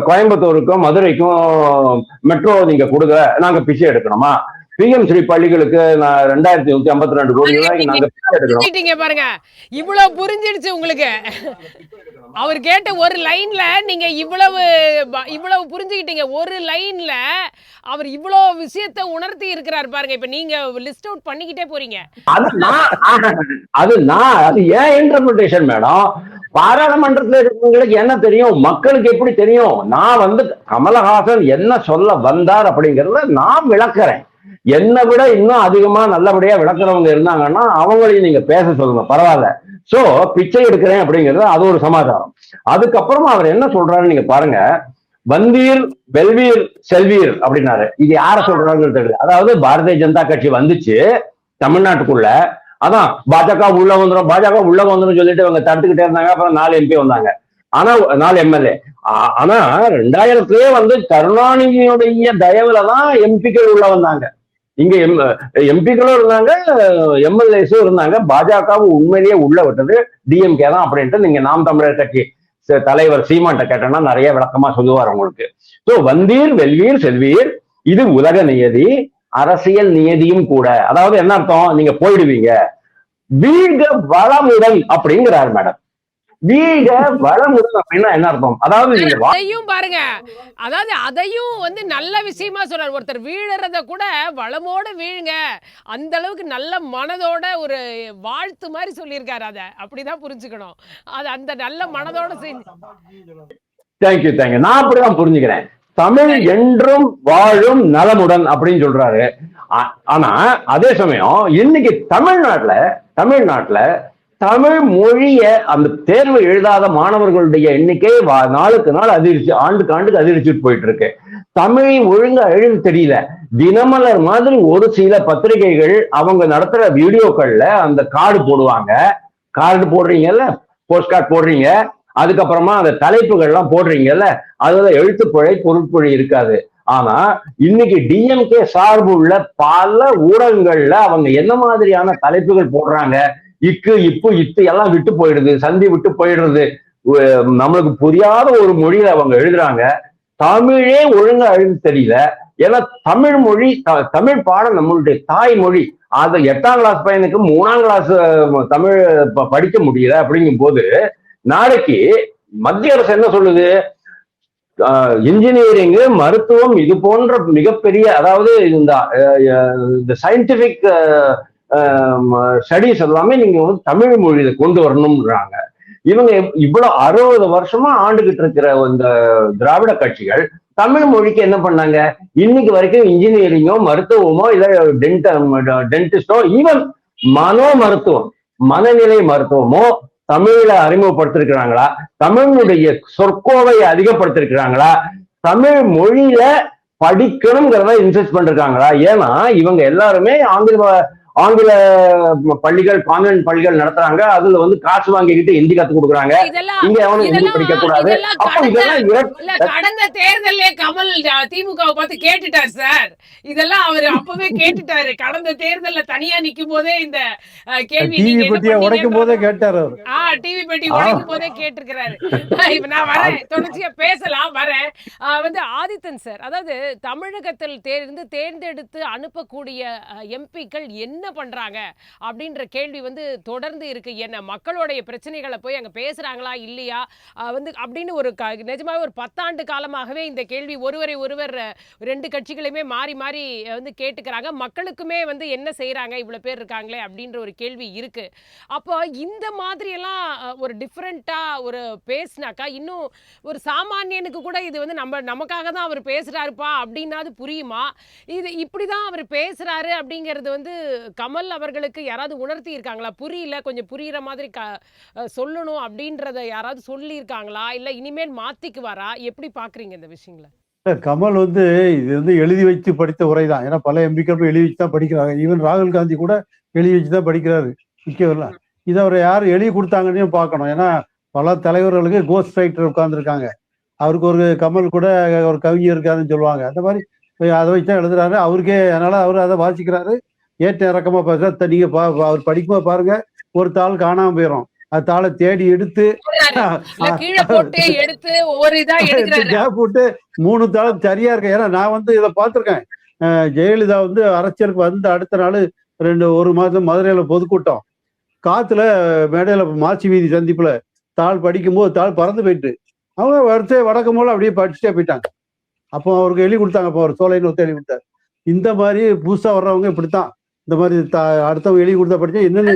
கோயம்புத்தூருக்கும் மதுரைக்கும் மெட்ரோ நீங்க கொடுங்க, நாங்க பிச்சை எடுக்கணுமா, பிஎம் ஸ்ரீ பள்ளிகளுக்கு 2152 கோடி ரூபாய்க்கு நாங்க பிச்சை எடுக்கணும். பாருங்க, இவ்வளவு புரிஞ்சிடுச்சு உங்களுக்கு. அவர் கேட்ட ஒரு லைன்ல நீங்க இவ்வளவு புரிஞ்சுக்கிட்டீங்க. ஒரு லைன்ல அவர் இவ்வளவு விஷயத்தை உணர்த்தி இருக்கிறார் பாருங்க. இப்ப நீங்க லிஸ்ட் அவுட் பண்ணிக்கிட்டே போறீங்க. அது ஏன் இன்டர்பிரேஷன் மேடம்? பாராளுமன்றத்தில் இருக்கிறவங்களுக்கு என்ன தெரியும், மக்களுக்கு எப்படி தெரியும்? நான் வந்து கமலஹாசன் என்ன சொல்ல வந்தார் அப்படிங்கறத நான் விளக்குறேன். என்னை விட இன்னும் அதிகமா நல்லபடியா விளக்குறவங்க இருந்தாங்கன்னா அவங்களையும் நீங்க பேச சொல்லுங்க, பரவாயில்ல. சோ பிச்சை எடுக்கிறேன் அப்படிங்கிறது அது ஒரு சமாச்சாரம். அதுக்கப்புறமா அவர் என்ன சொல்றாரு நீங்க பாருங்க. வந்தீர் வெல்வீர் செல்வீர் அப்படின்னாரு. இது யார சொல்றாங்கன்னு தெரியல. அதாவது பாரதிய ஜனதா கட்சி வந்துச்சு தமிழ்நாட்டுக்குள்ள, அதான் பாஜக உள்ள வந்துடும் சொல்லிட்டு அவங்க தடுத்துக்கிட்டே இருந்தாங்க. அப்புறம் 4 MP வந்தாங்க, ஆனா 4 MLA. ஆனா 2000 வந்து கருணாநிதியுடைய தயவுலதான் எம்பிக்கள் உள்ள வந்தாங்க. இங்க எம்பிக்களும் இருந்தாங்க, எம்எல்ஏஸும் இருந்தாங்க. பாஜகவும் உண்மையிலேயே உள்ள விட்டது டிஎம்கே தான் அப்படின்ட்டு நீங்க நாம் தமிழர் கட்சி தலைவர் சீமான்ட்ட கேட்டோம்னா நிறைய விளக்கமா சொல்லுவார் உங்களுக்கு. சோ வந்தீர் வெல்வீர் செல்வீர், இது உலக நியதி, அரசியல் நியதியும் கூட. அதாவது என்ன அர்த்தம், நீங்க போயிடுவீங்க, வீக வளமுடன் அப்படிங்கிறார் மேடம். வீக வளமுடன் அப்படின்னா என்ன அர்த்தம்? அதாவது நீங்க அதையும் பாருங்க, அதாவது அதையும் வந்து நல்ல விஷயமா சொல்றாரு. ஒருத்தர் வீழறத கூட வளமோட வீழுங்க, அந்த அளவுக்கு நல்ல மனதோட ஒரு வாழ்த்து மாதிரி சொல்லியிருக்காரு. அதை அப்படிதான் புரிஞ்சுக்கணும். அது அந்த நல்ல மனதோட தேங்க்யூ. நான் அப்படிதான் புரிஞ்சுக்கிறேன். தமிழ் என்றும் வாழும் நலமுடன் அப்படின்னு சொல்றாரு. ஆனா அதே சமயம் இன்னைக்கு தமிழ்நாட்டுல தமிழ் மொழிய அந்த தேர்வு எழுதாத மாணவர்களுடைய எண்ணிக்கை நாளுக்கு நாள் அதிர்ச்சி, ஆண்டுக்கு ஆண்டுக்கு அதிர்ச்சிட்டு போயிட்டு இருக்கு. தமிழை ஒழுங்கா எழுத தெரியல. தினமலர் மாதிரி ஒரு சில பத்திரிகைகள் அவங்க நடத்துற வீடியோக்கள்ல அந்த கார்டு போடுறீங்கல்ல, போஸ்ட் கார்டு போடுறீங்க, அதுக்கப்புறமா அந்த தலைப்புகள்லாம் போடுறீங்கல்ல, அதுல எழுத்துப்பிழை பொருட்பொழி இருக்காது. ஆனா இன்னைக்கு டிஎம்கே சார்பு உள்ள பல ஊடகங்கள்ல அவங்க என்ன மாதிரியான தலைப்புகள் போடுறாங்க, இக்கு இப்பு இத்து எல்லாம் விட்டு போயிடுது, சந்தி விட்டு போயிடுறது, நம்மளுக்கு புரியாத ஒரு மொழியில அவங்க எழுதுறாங்க. தமிழே ஒழுங்கா எழுத தெரியல. ஏன்னா தமிழ் மொழி, தமிழ் பாடம் நம்மளுடைய தாய்மொழி. அது 8ஆம் கிளாஸ் பையனுக்கு 3ஆம் கிளாஸ் தமிழ் படிக்க முடியல. அப்படிங்கும் போது நாளைக்கு மத்திய அரசு என்ன சொல்லுது, இன்ஜினியரிங், மருத்துவம், இது போன்ற மிகப்பெரிய, அதாவது இந்த சயின்டிபிக் ஸ்டடிஸ் எல்லாமே நீங்க வந்து தமிழ் மொழியில கொண்டு வரணும்ன்றாங்க. இவங்க இவ்வளவு 60 வருஷமா ஆண்டுகிட்டு இருக்கிற இந்த திராவிட கட்சிகள் தமிழ் மொழிக்கு என்ன பண்ணாங்க? இன்னைக்கு வரைக்கும் இன்ஜினியரிங்கோ மருத்துவமோ இல்ல டென்டிஸ்டோ, ஈவன் மருத்துவம், மனநிலை மருத்துவமோ தமிழ்ல அறிமுகப்படுத்திருக்கிறாங்களா? தமிழுடைய சொற்கோவையை அதிகப்படுத்திருக்கிறாங்களா? தமிழ் மொழியில படிக்கணுங்கிறத இன்சிஸ்ட் பண்ணிருக்காங்களா? ஏன்னா இவங்க எல்லாருமே ஆங்கில பள்ளிகள், கான்வென்ட் பள்ளிகள் நடத்துறாங்க. அதுல வந்து காசு வாங்கிக்கிட்டு ஹிந்தி கத்து கொடுக்குறாங்க. இங்க அவனுக்கு ஹிந்தி படிக்க கூடாது. கடந்த தேர்தலே கமல் திமுகவை பார்த்து கேட்டுட்டார் சார். இதெல்லாம் அவர் அப்பவே கேட்டுட்டாரு. கடந்த தேர்தல்ல தனியா நிக்கும் போதே இந்த கேள்வி உடைக்கும் போதே கேட்டாரு. டிவி பெட்டி உடைக்கும் போதே கேட்டிருக்கிறாரு. இப்ப நான் வரேன், தொடர்ச்சியா பேசலாம் வரேன். வந்து ஆதித்தன் சார், அதாவது தமிழகத்தில் தேர்ந்தெடுத்து அனுப்பக்கூடிய எம்பிக்கள் என்ன பண்றாங்க அப்படின்ற கேள்வி வந்து தொடர்ந்து இருக்கு. என்ன மக்களுடைய பிரச்சனைகளை போய் அங்க பேசுறாங்களா இல்லையா வந்து அப்படின்னு ஒரு நிஜமாவே ஒரு 10 ஆண்டு காலமாகவே இந்த கேள்வி ஒருவர் 2 கட்சிகளுமே மாறி மாறி வந்து கேட்டுக்கிறாங்க. மக்களுக்குமே வந்து என்ன செய்யறாங்க, இவ்வளவு பேர் இருக்காங்களே அப்படின்ற ஒரு கேள்வி இருக்கு. அப்போ இந்த மாதிரி எல்லாம் ஒரு டிஃபரெண்டா ஒரு பேசினாக்கா இன்னும் ஒரு சாமானியனுக்கு கூட இது வந்து நமக்காக தான் அவர் பேசுறாருப்பா அப்படின்னாது புரியுமா? இது இப்படிதான் அவர் பேசுறாரு அப்படிங்கிறது வந்து கமல் அவர்களுக்கு யாராவது உணர்த்தி இருக்காங்களா? புரியல, கொஞ்சம் புரியுற மாதிரி சொல்லணும் அப்படின்றத யாராவது சொல்லி இருக்காங்களா? இல்ல இனிமேல் மாத்திக்குவாரா? எப்படி பாக்குறீங்க இந்த விஷயங்களை? கமல் வந்து இது வந்து எழுதி வச்சு படித்த உரை தான். ஏன்னா பல எம்பிக்கள் எழுதி வச்சு தான் படிக்கிறாங்க. ஈவன் ராகுல் காந்தி கூட எழுதி வச்சு தான் படிக்கிறாரு. விற்கவில்லை. இதை அவர் யார் எழுதி கொடுத்தாங்கன்னு பார்க்கணும். ஏன்னா பல தலைவர்களுக்கு கோஸ்ட் ரைட்டர் உட்கார்ந்துருக்காங்க. அவருக்கு ஒரு கமல் கூட ஒரு கவிஞர் இருக்காருன்னு சொல்லுவாங்க. அந்த மாதிரி அதை வச்சு தான் எழுதுறாரு அவருக்கே. அதனால அவர் அதை வாசிக்கிறாரு, ஏற்ற இறக்கமா பேசுறாரு. நீங்க அவர் படிக்கும்போது பாருங்க, ஒரு தாள் காணாம போயிடும். அது தாளை தேடி எடுத்து கேப் போட்டு 3 தாள் சரியா இருக்கு. ஏன்னா நான் இதை பார்த்துருக்கேன். ஜெயலலிதா அரசியலுக்கு வந்த அடுத்த நாள் 1 மாதம் மதுரையில பொதுக்கூட்டம், காத்துல மேடையில மாசி வீதி சந்திப்புல தாள் படிக்கும்போது தாள் பறந்து போயிட்டு அவங்க வடக்கம் போல அப்படியே படிச்சுட்டே போயிட்டாங்க. அப்போ அவருக்கு எழுதி கொடுத்தாங்க. அப்போ அவர் சோலைன்னு எழுதி கொடுத்தாரு. இந்த மாதிரி புதுசா வர்றவங்க இப்படித்தான். இந்த மாதிரி அடுத்தவங்க எழுதி கொடுத்தா படிச்சா என்னன்னு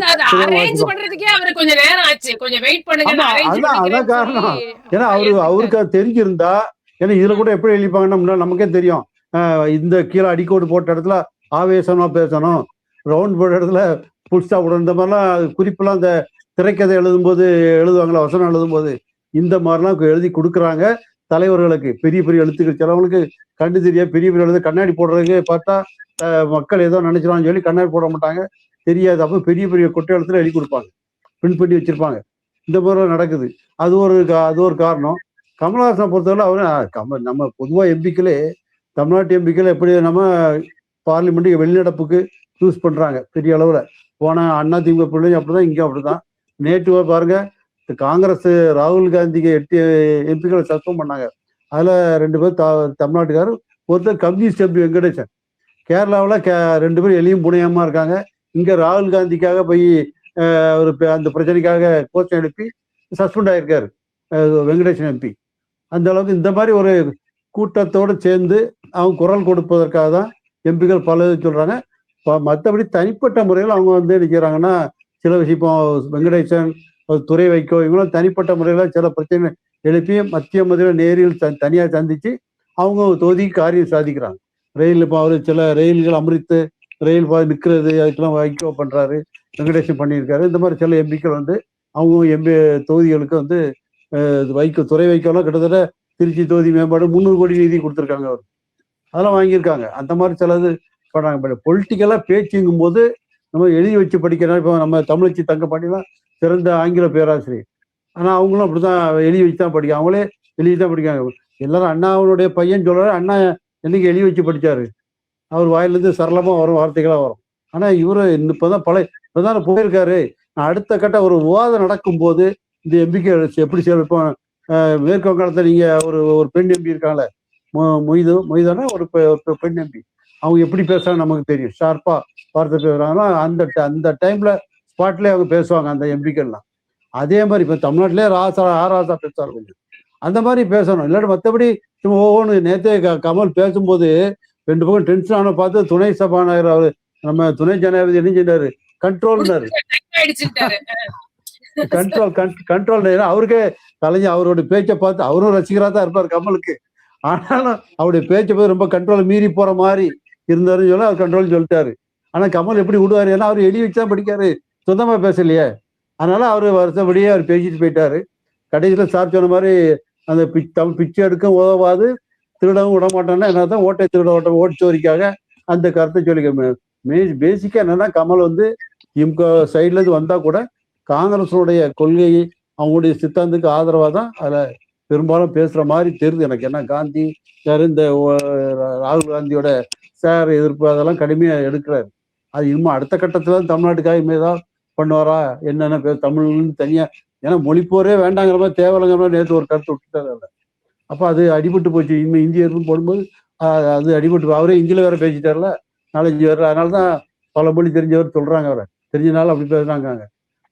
அதான் காரணம். ஏன்னா அவருக்கு அது தெரிஞ்சிருந்தா, ஏன்னா இதுல கூட எப்படி எழுதிப்பாங்கன்னா நமக்கே தெரியும். இந்த கீழே அடிக்கோடு போட்ட இடத்துல ஆவேசமா பேசணும், ரவுண்ட் போட்ட இடத்துல புதுசா விடணும், இந்த மாதிரிலாம் குறிப்பெல்லாம் அந்த திரைக்கதை எழுதும்போது எழுதுவாங்களா, வசனம் எழுதும்போது இந்த மாதிரிலாம் எழுதி கொடுக்குறாங்க தலைவர்களுக்கு. பெரிய பெரிய எழுத்துக்கள் சிலவங்களுக்கு கண்டு தெரிய பெரிய பெரிய எழுது கண்ணாடி போடுறதுக்கு பார்த்தா மக்கள் ஏதோ நினைச்சிருவான்னு சொல்லி கண்ணாடி போட மாட்டாங்க, தெரியாது. அப்போ பெரிய பெரிய கொட்டை எழுத்துல எழுதி கொடுப்பாங்க, பின் பண்ணி வச்சிருப்பாங்க. இந்த மாதிரி நடக்குது. அது ஒரு காரணம். கமலஹாசனை பொறுத்தவரை அவரு நம்ம பொதுவாக எம்பிக்களே, தமிழ்நாட்டு எம்பிக்கள் எப்படி நம்ம பார்லிமெண்ட்டுக்கு வெளிநடப்புக்கு யூஸ் பண்றாங்க பெரிய அளவுல. போன அதிமுக பிள்ளைங்க அப்படிதான், இங்கே அப்படிதான். நேற்று பாருங்க, காங்கிரஸ் ராகுல் காந்திக்கு 8 எம்பிக்களை சஸ்பெண்ட் பண்ணாங்க. அதுல 2 பேர் தமிழ்நாட்டுக்காரர், ஒருத்தர் கம்யூனிஸ்ட் எம்பி வெங்கடேசன். கேரளாவில் 2 பேரும் எளியும் புனையமா இருக்காங்க. இங்க ராகுல் காந்திக்காக போய் அந்த பிரச்சனைக்காக கோஷம் எழுப்பி சஸ்பெண்ட் ஆயிருக்காரு வெங்கடேசன் எம்பி. அந்த அளவுக்கு இந்த மாதிரி ஒரு கூட்டத்தோடு சேர்ந்து அவங்க குரல் கொடுப்பதற்காக தான் எம்பிக்கள் பல சொல்றாங்க. மற்றபடி தனிப்பட்ட முறையில் அவங்க நினைக்கிறாங்கன்னா சில விஷயம், இப்போ வெங்கடேசன், துறை வைக்கோ, இவங்களும் தனிப்பட்ட முறையில் சில பிரச்சனை எழுப்பி மத்திய மத்தியில் நேரில் தனியாக சந்திச்சு அவங்க தொகுதிக்கு காரியம் சாதிக்கிறாங்க. ரயில் இப்போ அவர் சில ரயில்கள் அமரித்து ரயில் நிற்கிறது, அதுக்கெல்லாம் வைக்கோ பண்றாரு, வெங்கடேசன் பண்ணியிருக்காரு. இந்த மாதிரி சில எம்பிக்கள் அவங்க தொகுதிகளுக்கு வைக்கோ, துறை வைக்கோலாம் கிட்டத்தட்ட திருச்சி தொகுதி மேம்பாடு 300 கோடி நிதி கொடுத்துருக்காங்க. அவர் அதெல்லாம் வாங்கியிருக்காங்க. அந்த மாதிரி சிலது பண்றாங்க. பொலிட்டிக்கலா பேச்சுங்கும் போது நம்ம எழுதி வச்சு படிக்கிறோம். இப்போ நம்ம தமிழச்சி தங்கப்பாண்டிலாம் சிறந்த ஆங்கில பேராசிரியர், ஆனா அவங்களும் அப்படிதான் எழுதி வச்சு தான் படிக்க, அவங்களே எழுதி தான் படிக்காங்க. எல்லாரும் அண்ணாவுடைய பையன் சொல்றாரு, அண்ணா என்னைக்கு எழுதி வச்சு படிச்சாரு, அவர் வாயிலிருந்து சரளமா வரும், வார்த்தைகளா வரும். ஆனா இவரு இப்பதான் போயிருக்காரு. அடுத்த கட்ட ஒரு விவாதம் நடக்கும் போது இந்த எம்பிக்கை எப்படி சேர்ப்போம். மேற்கு வங்காளத்துல நீங்க ஒரு பெண் எம்பி இருக்காங்களே, மொய்தானா ஒரு பெண் எம்பி, அவங்க எப்படி பேசுறாங்க நமக்கு தெரியும். ஷார்ப்பா வார்த்தை பேசுறாங்கன்னா அந்த டைம்ல ஸ்பாட்லேயே அவங்க பேசுவாங்க அந்த எம்பிக்கள்லாம். அதே மாதிரி இப்போ தமிழ்நாட்டிலே ராசா பேசுவார் கொஞ்சம், அந்த மாதிரி பேசணும். இல்லாட்டி மற்றபடி ஒவ்வொன்று நேற்றே கமல் பேசும்போது 2 பக்கம் டென்ஷன் ஆன பார்த்து துணை சபாநாயகர் அவர் நம்ம துணை ஜனாதிபதி என்ன செஞ்சாரு, கண்ட்ரோல்னாரு. கண்ட்ரோல் அவருக்கே கலைஞர் அவரோட பேச்சை பார்த்து அவரும் ரசிகரா தான் இருப்பார் கமலுக்கு. ஆனாலும் அவருடைய பேச்சை பார்த்து ரொம்ப கண்ட்ரோலை மீறி போற மாதிரி இருந்தாருன்னு சொல்ல அவர் கண்ட்ரோல் சொல்லிட்டாரு. ஆனா கமல் எப்படி விடுவாரு, ஏன்னா அவர் எழுதி வச்சுதான் படிக்காரு, சொந்தமா பேசலையே. அதனால அவரு வருஷப்படியே அவர் பேசிட்டு போயிட்டாரு. கடைசியில் சார் சொன்ன மாதிரி அந்த தமிழ் பிச்சை எடுக்கும் உதவாது, திருடவும் விட மாட்டான்னா என்னதான் ஓட்டை திருட ஓட்டுச்சோரிக்காக அந்த கருத்தை சொல்லிக்க. பேசிக்கா என்னன்னா கமல் திமுக சைட்ல இருந்து வந்தா கூட காங்கிரஸோடைய கொள்கையை அவங்களுடைய சித்தாந்தத்துக்கு ஆதரவா தான் அதுல பெரும்பாலும் பேசுற மாதிரி தெரியுது எனக்கு. ஏன்னா காந்தி சார் இந்த ராகுல் காந்தியோட சார் எதிர்ப்பு அதெல்லாம் கடுமையா எடுக்கிறாரு. அது இன்னும் அடுத்த கட்டத்துல தமிழ்நாட்டுக்காக இனிமேதான் பண்ணுவாரா என்னென்ன தமிழ்னு தனியா, ஏன்னா மொழிப்போரே வேண்டாங்கிற மாதிரி தேவையில்லைங்கிற மாதிரி நேற்று ஒரு கருத்து விட்டுட்டாரு. அப்ப அது அடிபட்டு போச்சு. இனிமே இந்தியர்னு போடும்போது அது அடிபட்டு, அவரே இந்தியில வேற பேசிட்டார்ல 4-5 பேர். அதனாலதான் பல மொழி தெரிஞ்சவர் சொல்றாங்க, அவரை தெரிஞ்சனால அப்படி பேசுறாங்க.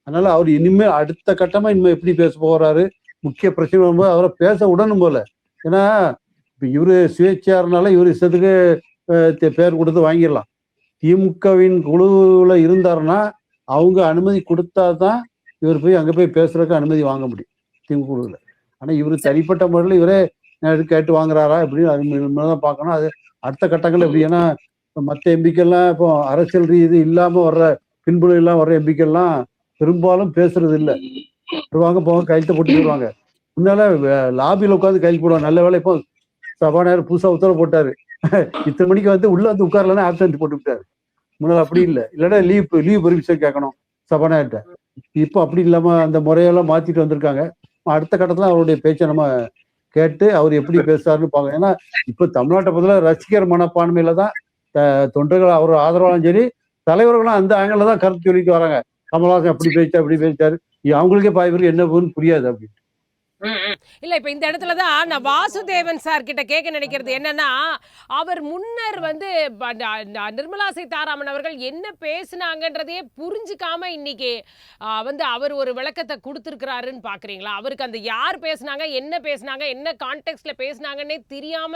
அதனால அவர் இனிமே அடுத்த கட்டமா இனிமே எப்படி பேச போறாரு, முக்கிய பிரச்சனை வரும்போது அவரை பேச உடனும் போல. ஏன்னா இப்ப இவரு சுயேட்சையாருனால இவரு இஷ்டத்துக்கு பேர் கொடுத்து வாங்கிடலாம். திமுகவின் குழுவுல இருந்தாருன்னா அவங்க அனுமதி கொடுத்தாதான் இவர் போய் அங்க போய் பேசுறதுக்கு அனுமதி வாங்க முடியும் திமுக குழுவில். ஆனா இவரு தனிப்பட்ட முறையில் இவரே கேட்டு வாங்குறாரா இப்படின்னு தான் பார்க்கணும். அது அடுத்த கட்டங்கள் எப்படி, ஏன்னா மற்ற எம்பிக்கெல்லாம் இப்போ அரசியல் ரீதி இல்லாம வர்ற பின்புலம் இல்லாம வர்ற எம்பிக்கெல்லாம் பெரும்பாலும் பேசுறது இல்லை. வருவாங்க போவாங்க, கையெழுத்து போட்டு வருவாங்க. முன்னால லாபியில் உட்காந்து கையெழுத்து போடுவாங்க. நல்ல வேலை இப்போ சபாநாயகர் புதுசா உத்தரவு போட்டாரு, இத்தனை மணிக்கு உள்ள உட்காரலன்னா ஆப்சன்ட் போட்டு விட்டாரு. முன்னால அப்படி இல்லை, இல்லைன்னா லீவ் பெர்மிஷன் கேட்கணும், சபாநாயகர்கிட்ட. இப்போ அப்படி இல்லாம அந்த முறையெல்லாம் மாத்திட்டு வந்திருக்காங்க. அடுத்த கட்டத்துல அவருடைய பேச்சை நம்ம கேட்டு அவர் எப்படி பேசுறாருன்னு பார்க்கணும். ஏன்னா இப்ப தமிழ்நாட்டை பொறுத்தவரை ரசிகர் மனப்பான்மையில தான் தொண்டர்கள் அவர் ஆதரவாலும் சரி, தலைவர்களும் அந்த ஆங்கில தான் கருத்து சொல்லிட்டு வராங்க. கமலஹாசன் அப்படி பேசிட்டாரு. அவங்களுக்கே பாதி பேருக்கு என்ன போகுதுன்னு புரியாது அப்படி. இல்ல இப்ப இந்த இடத்துலதான் நான் வாசுதேவன் சார் கிட்ட கேட்க நினைக்கிறது என்னன்னா, அவர் முன்னர் வந்து நிர்மலா சீதாராமன் அவர்கள் என்ன பேசினாங்கன்றதையே புரிஞ்சுக்காம இன்னைக்கு வந்து அவர் ஒரு விளக்கத்தை கொடுத்திருக்கிறாருன்னு பாக்குறீங்களா? அவருக்கு அந்த யார் பேசினாங்க, என்ன கான்டெக்ட்ல பேசினாங்கன்னே தெரியாம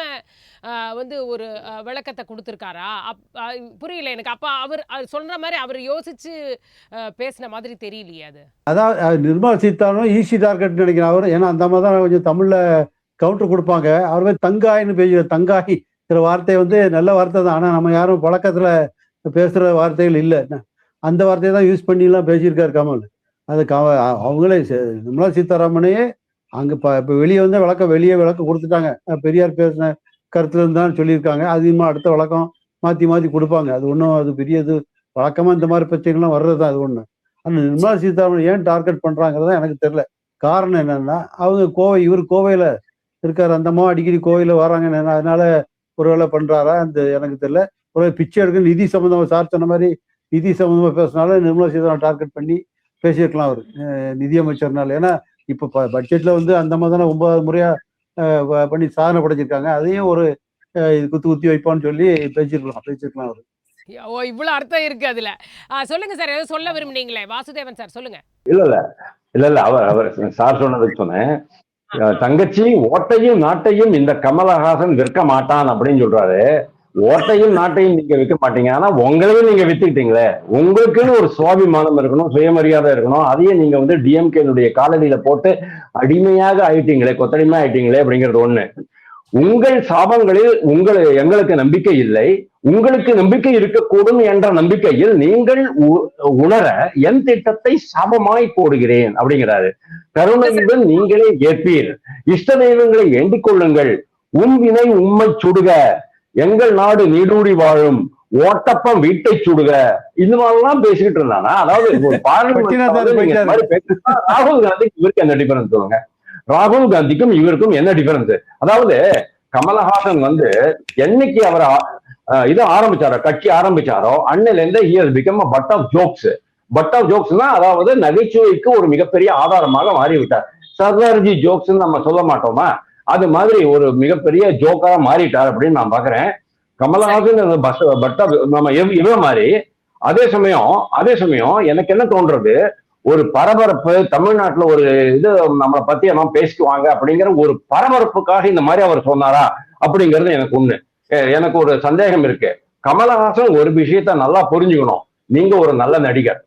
வந்து ஒரு விளக்கத்தை கொடுத்திருக்காரா? புரியல எனக்கு. அப்ப அவர் சொல்ற மாதிரி அவர் யோசிச்சு பேசின மாதிரி தெரியலையே அது. அதாவது நிர்மலா சீதாராமன் ஈஸி டார்கெட் நினைக்கிறேன் அவர். ஏன்னா அந்த மாதிரி தான் கொஞ்சம் தமிழ்ல கவுண்டர் கொடுப்பாங்க. அவருமே தங்காயின்னு பேசுற தங்காய்ங்கிற வார்த்தை வந்து நல்ல வார்த்தை தான். ஆனா நம்ம யாரும் பழக்கத்துல பேசுற வார்த்தைகள் இல்லை. அந்த வார்த்தையை தான் யூஸ் பண்ணி எல்லாம் பேசியிருக்காரு கமல். அது அவங்களே நிர்மலா சீதாராமனையே அங்க இப்ப வெளியே வந்து விளக்கம் கொடுத்துட்டாங்க. பெரியார் பேசின கருத்துல இருந்தான்னு சொல்லியிருக்காங்க. அதிகமா அடுத்த விளக்கம் மாத்தி கொடுப்பாங்க. அது ஒன்றும் அது பெரிய இது வழக்கமா இந்த மாதிரி பிரச்சனைகள்லாம் வர்றதுதான் அது ஒண்ணு. ஆனா நிர்மலா சீதாராமன் ஏன் டார்கெட் பண்றாங்கிறதா எனக்கு தெரியல. காரணம் என்னன்னா, அவங்க இவர் கோவையில இருக்காரு, அந்தம்மா அடிக்கடி கோவையில வராங்க. அதனால ஒருவேளை பண்றாரா அந்த எனக்கு தெரியல. ஒரு பிச்சை எடுக்க நிதி சம்பந்தமா சார் சொன்ன மாதிரி நிதி சம்பந்தமா பேசினால நிர்மலா சீதாராமன் டார்கெட் பண்ணி பேசியிருக்கலாம் அவர் நிதியமைச்சர்னால. ஏன்னா இப்ப பட்ஜெட்ல வந்து அந்த மாதிரி தானே 9 முறையா பண்ணி சாதனை படைச்சிருக்காங்க. அதையும் ஒரு குத்தி வைப்பான்னு சொல்லி பேசியிருக்கலாம் அவர். ஓ, இவ்வளவு அர்த்தம் இருக்கு அதுல. சொல்லுங்க சார், ஏதோ சொல்ல விரும்புனீங்களே வாசுதேவன் சார், சொல்லுங்க. இல்ல அவர் சார் சொன்னதுக்கு சொன்னேன். தங்கச்சி ஓட்டையும் நாட்டையும் இந்த கமலஹாசன் விற்க மாட்டான் அப்படின்னு சொல்றாரு. ஓட்டையும் நாட்டையும் நீங்க விற்க மாட்டீங்க, ஆனா உங்களையும் நீங்க வித்துக்கிட்டீங்களே. உங்களுக்குன்னு ஒரு சுவாபிமானம் இருக்கணும், சுயமரியாதை இருக்கணும். அதையும் நீங்க வந்து டிஎம்கேனுடைய காலடியில போட்டு அடிமையாக ஆயிட்டீங்களே, கொத்தடிமையா ஆயிட்டீங்களே அப்படிங்கிறது ஒண்ணு. உங்கள் சாபங்களில் எங்களுக்கு நம்பிக்கை இல்லை, உங்களுக்கு நம்பிக்கை இருக்கக்கூடும் என்ற நம்பிக்கையில் நீங்கள் உணர என் திட்டத்தை சாபமாய் போடுகிறேன் அப்படிங்கிறாரு. கருணையுடன் நீங்களே ஏற்பீர், இஷ்ட தெய்வங்களை வேண்டிக் கொள்ளுங்கள், வினை உம்மை சுடுக, எங்கள் நாடு நீடூடி வாழும், ஓட்டப்பம் வீட்டை சுடுக, இது மாதிரிலாம் பேசிக்கிட்டு இருந்தானா? அதாவது ராகுல் காந்திக்கு இவருக்கு என்ன டிஃபரன்ஸ் சொல்லுங்க? ராகுல் காந்திக்கும் இவருக்கும் என்ன டிஃபரன்ஸ்? அதாவது கமலஹாசன் வந்து என்னைக்கு அவர் இது ஆரம்பிச்சாரோ, கட்சி ஆரம்பிச்சாரோ, அன்னில இருந்து he has become a butt of jokes. Butt of ஜோக்ஸ்னா அதாவது நகைச்சுவைக்கு ஒரு மிகப்பெரிய ஆதாரமாக மாறிவிட்டார். சர்தார்ஜி ஜோக்ஸ் நம்ம சொல்ல மாட்டோமா? அது மாதிரி ஒரு மிகப்பெரிய ஜோக்கா மாறிட்டார் அப்படின்னு நான் பாக்குறேன். கமலஹாசன் பட் ஆஃப் நம்ம இவ மாதிரி. அதே சமயம் எனக்கு என்ன தோன்றது, ஒரு பரபரப்பு, தமிழ்நாட்டுல ஒரு இது நம்மளை பத்தி எல்லாம் பேசிக்குவாங்க அப்படிங்கிற ஒரு பரபரப்புக்காக இந்த மாதிரி அவர் சொன்னாரா அப்படிங்கிறது எனக்கு ஒரு சந்தேகம் இருக்கு. கமலஹாசன் ஒரு விஷயத்த நல்லா புரிஞ்சுக்கணும். நீங்க ஒரு நல்ல நடிகர்,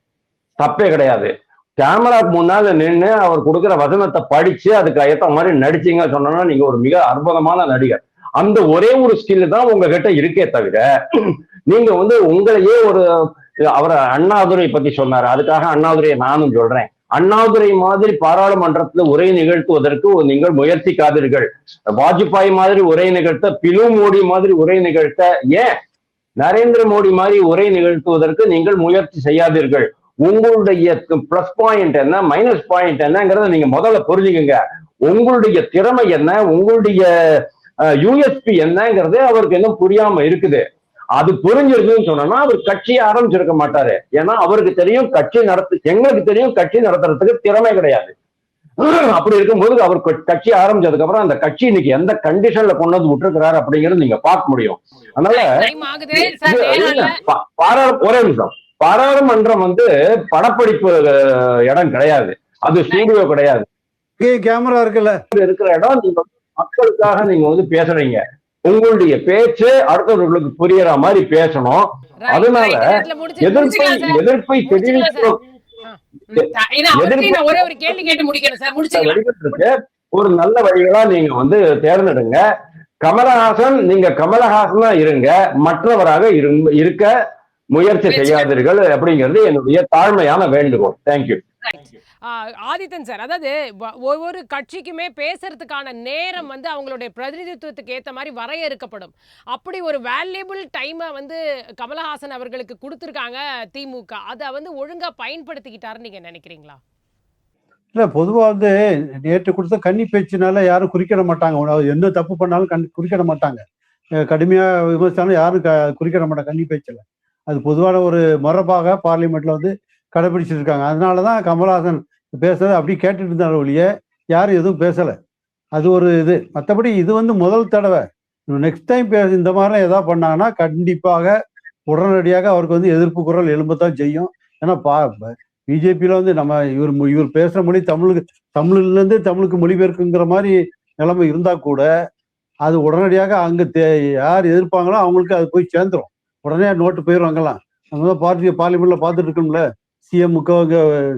தப்பே கிடையாது. கேமராக்கு முன்னால நின்று அவர் கொடுக்குற வசனத்தை படிச்சு அதுக்கு ஏற்ற மாதிரி நடிச்சீங்க சொன்னா நீங்க ஒரு மிக அற்புதமான நடிகர். அந்த ஒரே ஒரு ஸ்கில் தான் உங்ககிட்ட இருக்கே தவிர, நீங்க வந்து உங்களையே ஒரு அவரை அண்ணாதுரை பத்தி சொன்னாரு, அதுக்காக அண்ணாதுரையை நானும் சொல்றேன். அண்ணாதுரை மாதிரி பாராளுமன்றத்துல உரை நிகழ்த்துவதற்கு நீங்கள் முயற்சிக்காதீர்கள். வாஜ்பாய் மாதிரி உரை நிகழ்த்த, பிலு மோடி மாதிரி உரை நிகழ்த்த, ஏன் நரேந்திர மோடி மாதிரி உரை நிகழ்த்துவதற்கு நீங்கள் முயற்சி செய்யாதீர்கள். உங்களுடைய பிளஸ் பாயிண்ட் என்ன, மைனஸ் பாயிண்ட் என்னங்கிறத நீங்க முதல்ல புரிஞ்சுக்குங்க. உங்களுடைய திறமை என்ன, உங்களுடைய யூஎஸ்பி என்னங்கிறது அவருக்கு இன்னும் புரியாம இருக்குது. அது புரிஞ்சிருக்குன்னு சொன்னா அவர் கட்சியை ஆரம்பிச்சிருக்க மாட்டாரு. ஏன்னா அவருக்கு தெரியும் எங்களுக்கு தெரியும் கட்சி நடத்துறதுக்கு திறமை கிடையாது. அப்படி இருக்கும்போது அவர் கட்சி ஆரம்பிச்சதுக்கு அப்புறம் அந்த கட்சி இன்னைக்கு எந்த கண்டிஷன்ல கொண்டு வந்து விட்டுருக்கிறாரு அப்படிங்கறது நீங்க பார்க்க முடியும். அதனால ஒரே நிமிஷம், பாராளுமன்றம் வந்து படப்பிடிப்பு இடம் கிடையாது, அது ஸ்டூடியோ கிடையாது, கேமரா இருக்குல்ல இருக்கிற இடம். நீங்க மக்களுக்காக நீங்க வந்து பேசுறீங்க, உங்களுடைய பேச்சு அடுத்தவர்களுக்கு புரியற மாதிரி பேசணும். அதனால எதிர்ப்பை ஒரு நல்ல வழிகளா நீங்க வந்து தேர்ந்தெடுங்க. கமலஹாசன், நீங்க கமலஹாசனா இருங்க, மற்றவராக இருக்க முயற்சி செய்யாதீர்கள் அப்படிங்கிறது என்னுடைய தாழ்மையான வேண்டுகோள். தேங்க்யூ. ஆதித்தன் சார், அதாவது ஒவ்வொரு கட்சிக்குமே பேசுறதுக்கான நேரம் வந்து அவங்களுடைய பிரதிநிதித்துவத்துக்கு ஏத்த மாதிரி வரையறுக்கப்படும். அப்படி ஒரு வேல்யூபிள் டைமை வந்து கமலஹாசன் அவர்களுக்கு கொடுத்துருக்காங்க திமுக. அதை வந்து ஒழுங்கா பயன்படுத்திக்கிட்டாருன்னு நீங்க நினைக்கிறீங்களா? இல்ல பொதுவா வந்து நேற்று கொடுத்த கன்னி பேச்சுனால யாரும் குறுக்கிட மாட்டாங்க. என்ன தப்பு பண்ணாலும் குறுக்கிட மாட்டாங்க. கடுமையா விமர்சனம் யாரும் குறுக்கிட மாட்டாங்க கன்னி பேச்சுல. அது பொதுவான ஒரு மரபாக பார்லிமெண்ட்ல வந்து கடைபிடிச்சிட்டு இருக்காங்க. அதனாலதான் கமலஹாசன் பேசுறது அப்படி கேட்டுட்டு இருந்தாரு ஒழிய யாரும் எதுவும் பேசல. அது ஒரு இது. மற்றபடி இது வந்து முதல் தடவை. நெக்ஸ்ட் டைம் இந்த மாதிரிலாம் ஏதாவது பண்ணாங்கன்னா கண்டிப்பாக உடனடியாக அவருக்கு வந்து எதிர்ப்பு குரல் எழும்பத்தான் செய்யும். ஏன்னா பிஜேபியில வந்து நம்ம இவர் பேசுற மொழி தமிழ்ல இருந்து தமிழுக்கு மொழிபெயர்க்குங்கிற மாதிரி நிலைமை இருந்தா கூட அது உடனடியாக அங்க யார் எதிர்ப்பாங்களோ அவங்களுக்கு அது போய் சேர்ந்துரும். உடனே நோட்டு போயிடும் அங்கெல்லாம். நம்ம தான் பார்லிமெண்ட்ல பார்த்துட்டு இருக்கோம்ல, சிஎம்முக்கோ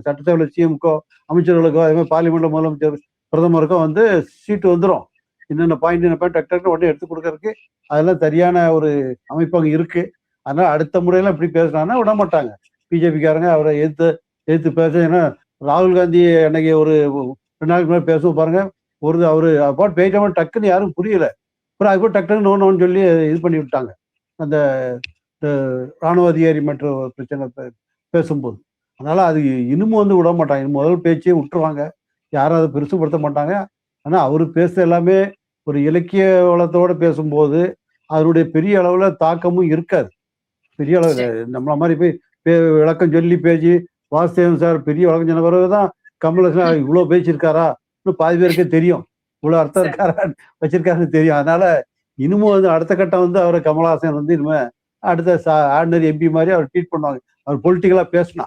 சட்டசபையில் சிஎம்முக்கோ அமைச்சர்களுக்கோ அதே மாதிரி பார்லிமெண்ட்ல முதலமைச்சர் பிரதமருக்கும் வந்து சீட்டு வந்துடும். என்னென்ன பாயிண்ட் டக்கு டக்குன்னு உடனே எடுத்து கொடுக்கறதுக்கு அதெல்லாம் சரியான ஒரு அமைப்பு அங்கே இருக்கு. அதனால அடுத்த முறையில இப்படி பேசுனாங்கன்னா விட மாட்டாங்க பிஜேபிக்காரங்க. அவரை எதிர்த்து பேச. ஏன்னா ராகுல் காந்தி அன்னைக்கு ஒரு 2 நாளைக்கு மேலே பேசுவோம் பாருங்க. அவரு அப்பாட் போயிட்டோம் டக்குன்னு யாரும் புரியல. அப்புறம் அது கூட டக்குன்னு நோன்னு சொல்லி இது பண்ணி விட்டாங்க. அந்த ராணுவ அதிகாரி மற்ற பிரச்சனை பேசும்போது. அதனால அது இன்னமும் வந்து விட மாட்டாங்க. முதல் பேச்சே விட்டுருவாங்க. யாரும் அதை பெருசுப்படுத்த மாட்டாங்க. ஆனா அவரு பேச எல்லாமே ஒரு இலக்கிய வளத்தோட பேசும்போது அதனுடைய பெரிய அளவுல தாக்கமும் இருக்காது. பெரிய அளவு நம்மள மாதிரி போய் விளக்கம் சொல்லி பேசி வாசுதேவன் சார் பெரிய விளக்கம் சொன்ன பிறகுதான் கமலஹாசன் இவ்வளவு பேசியிருக்காரா இன்னும் பாதி பேருக்கே தெரியும். இவ்வளவு அர்த்தம் இருக்காரா வச்சிருக்காருன்னு தெரியும். அதனால இன்னமும் வந்து அடுத்த கட்டம் வந்து அவரை கமலஹாசன் வந்து இனிமே அடுத்த ஆர்டினரி எம்பி மாதிரி அவர் ட்ரீட் பண்ணுவாங்க. அவர் பொலிட்டிக்கலா பேசினா.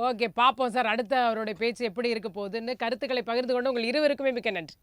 ஓகே, பாப்போம் சார் அடுத்த அவருடைய பேச்சு எப்படி இருக்க போகுதுன்னு. கருத்துக்களை பகிர்ந்து கொண்டு உங்கள் இருவருக்குமே மிக்க நன்றி.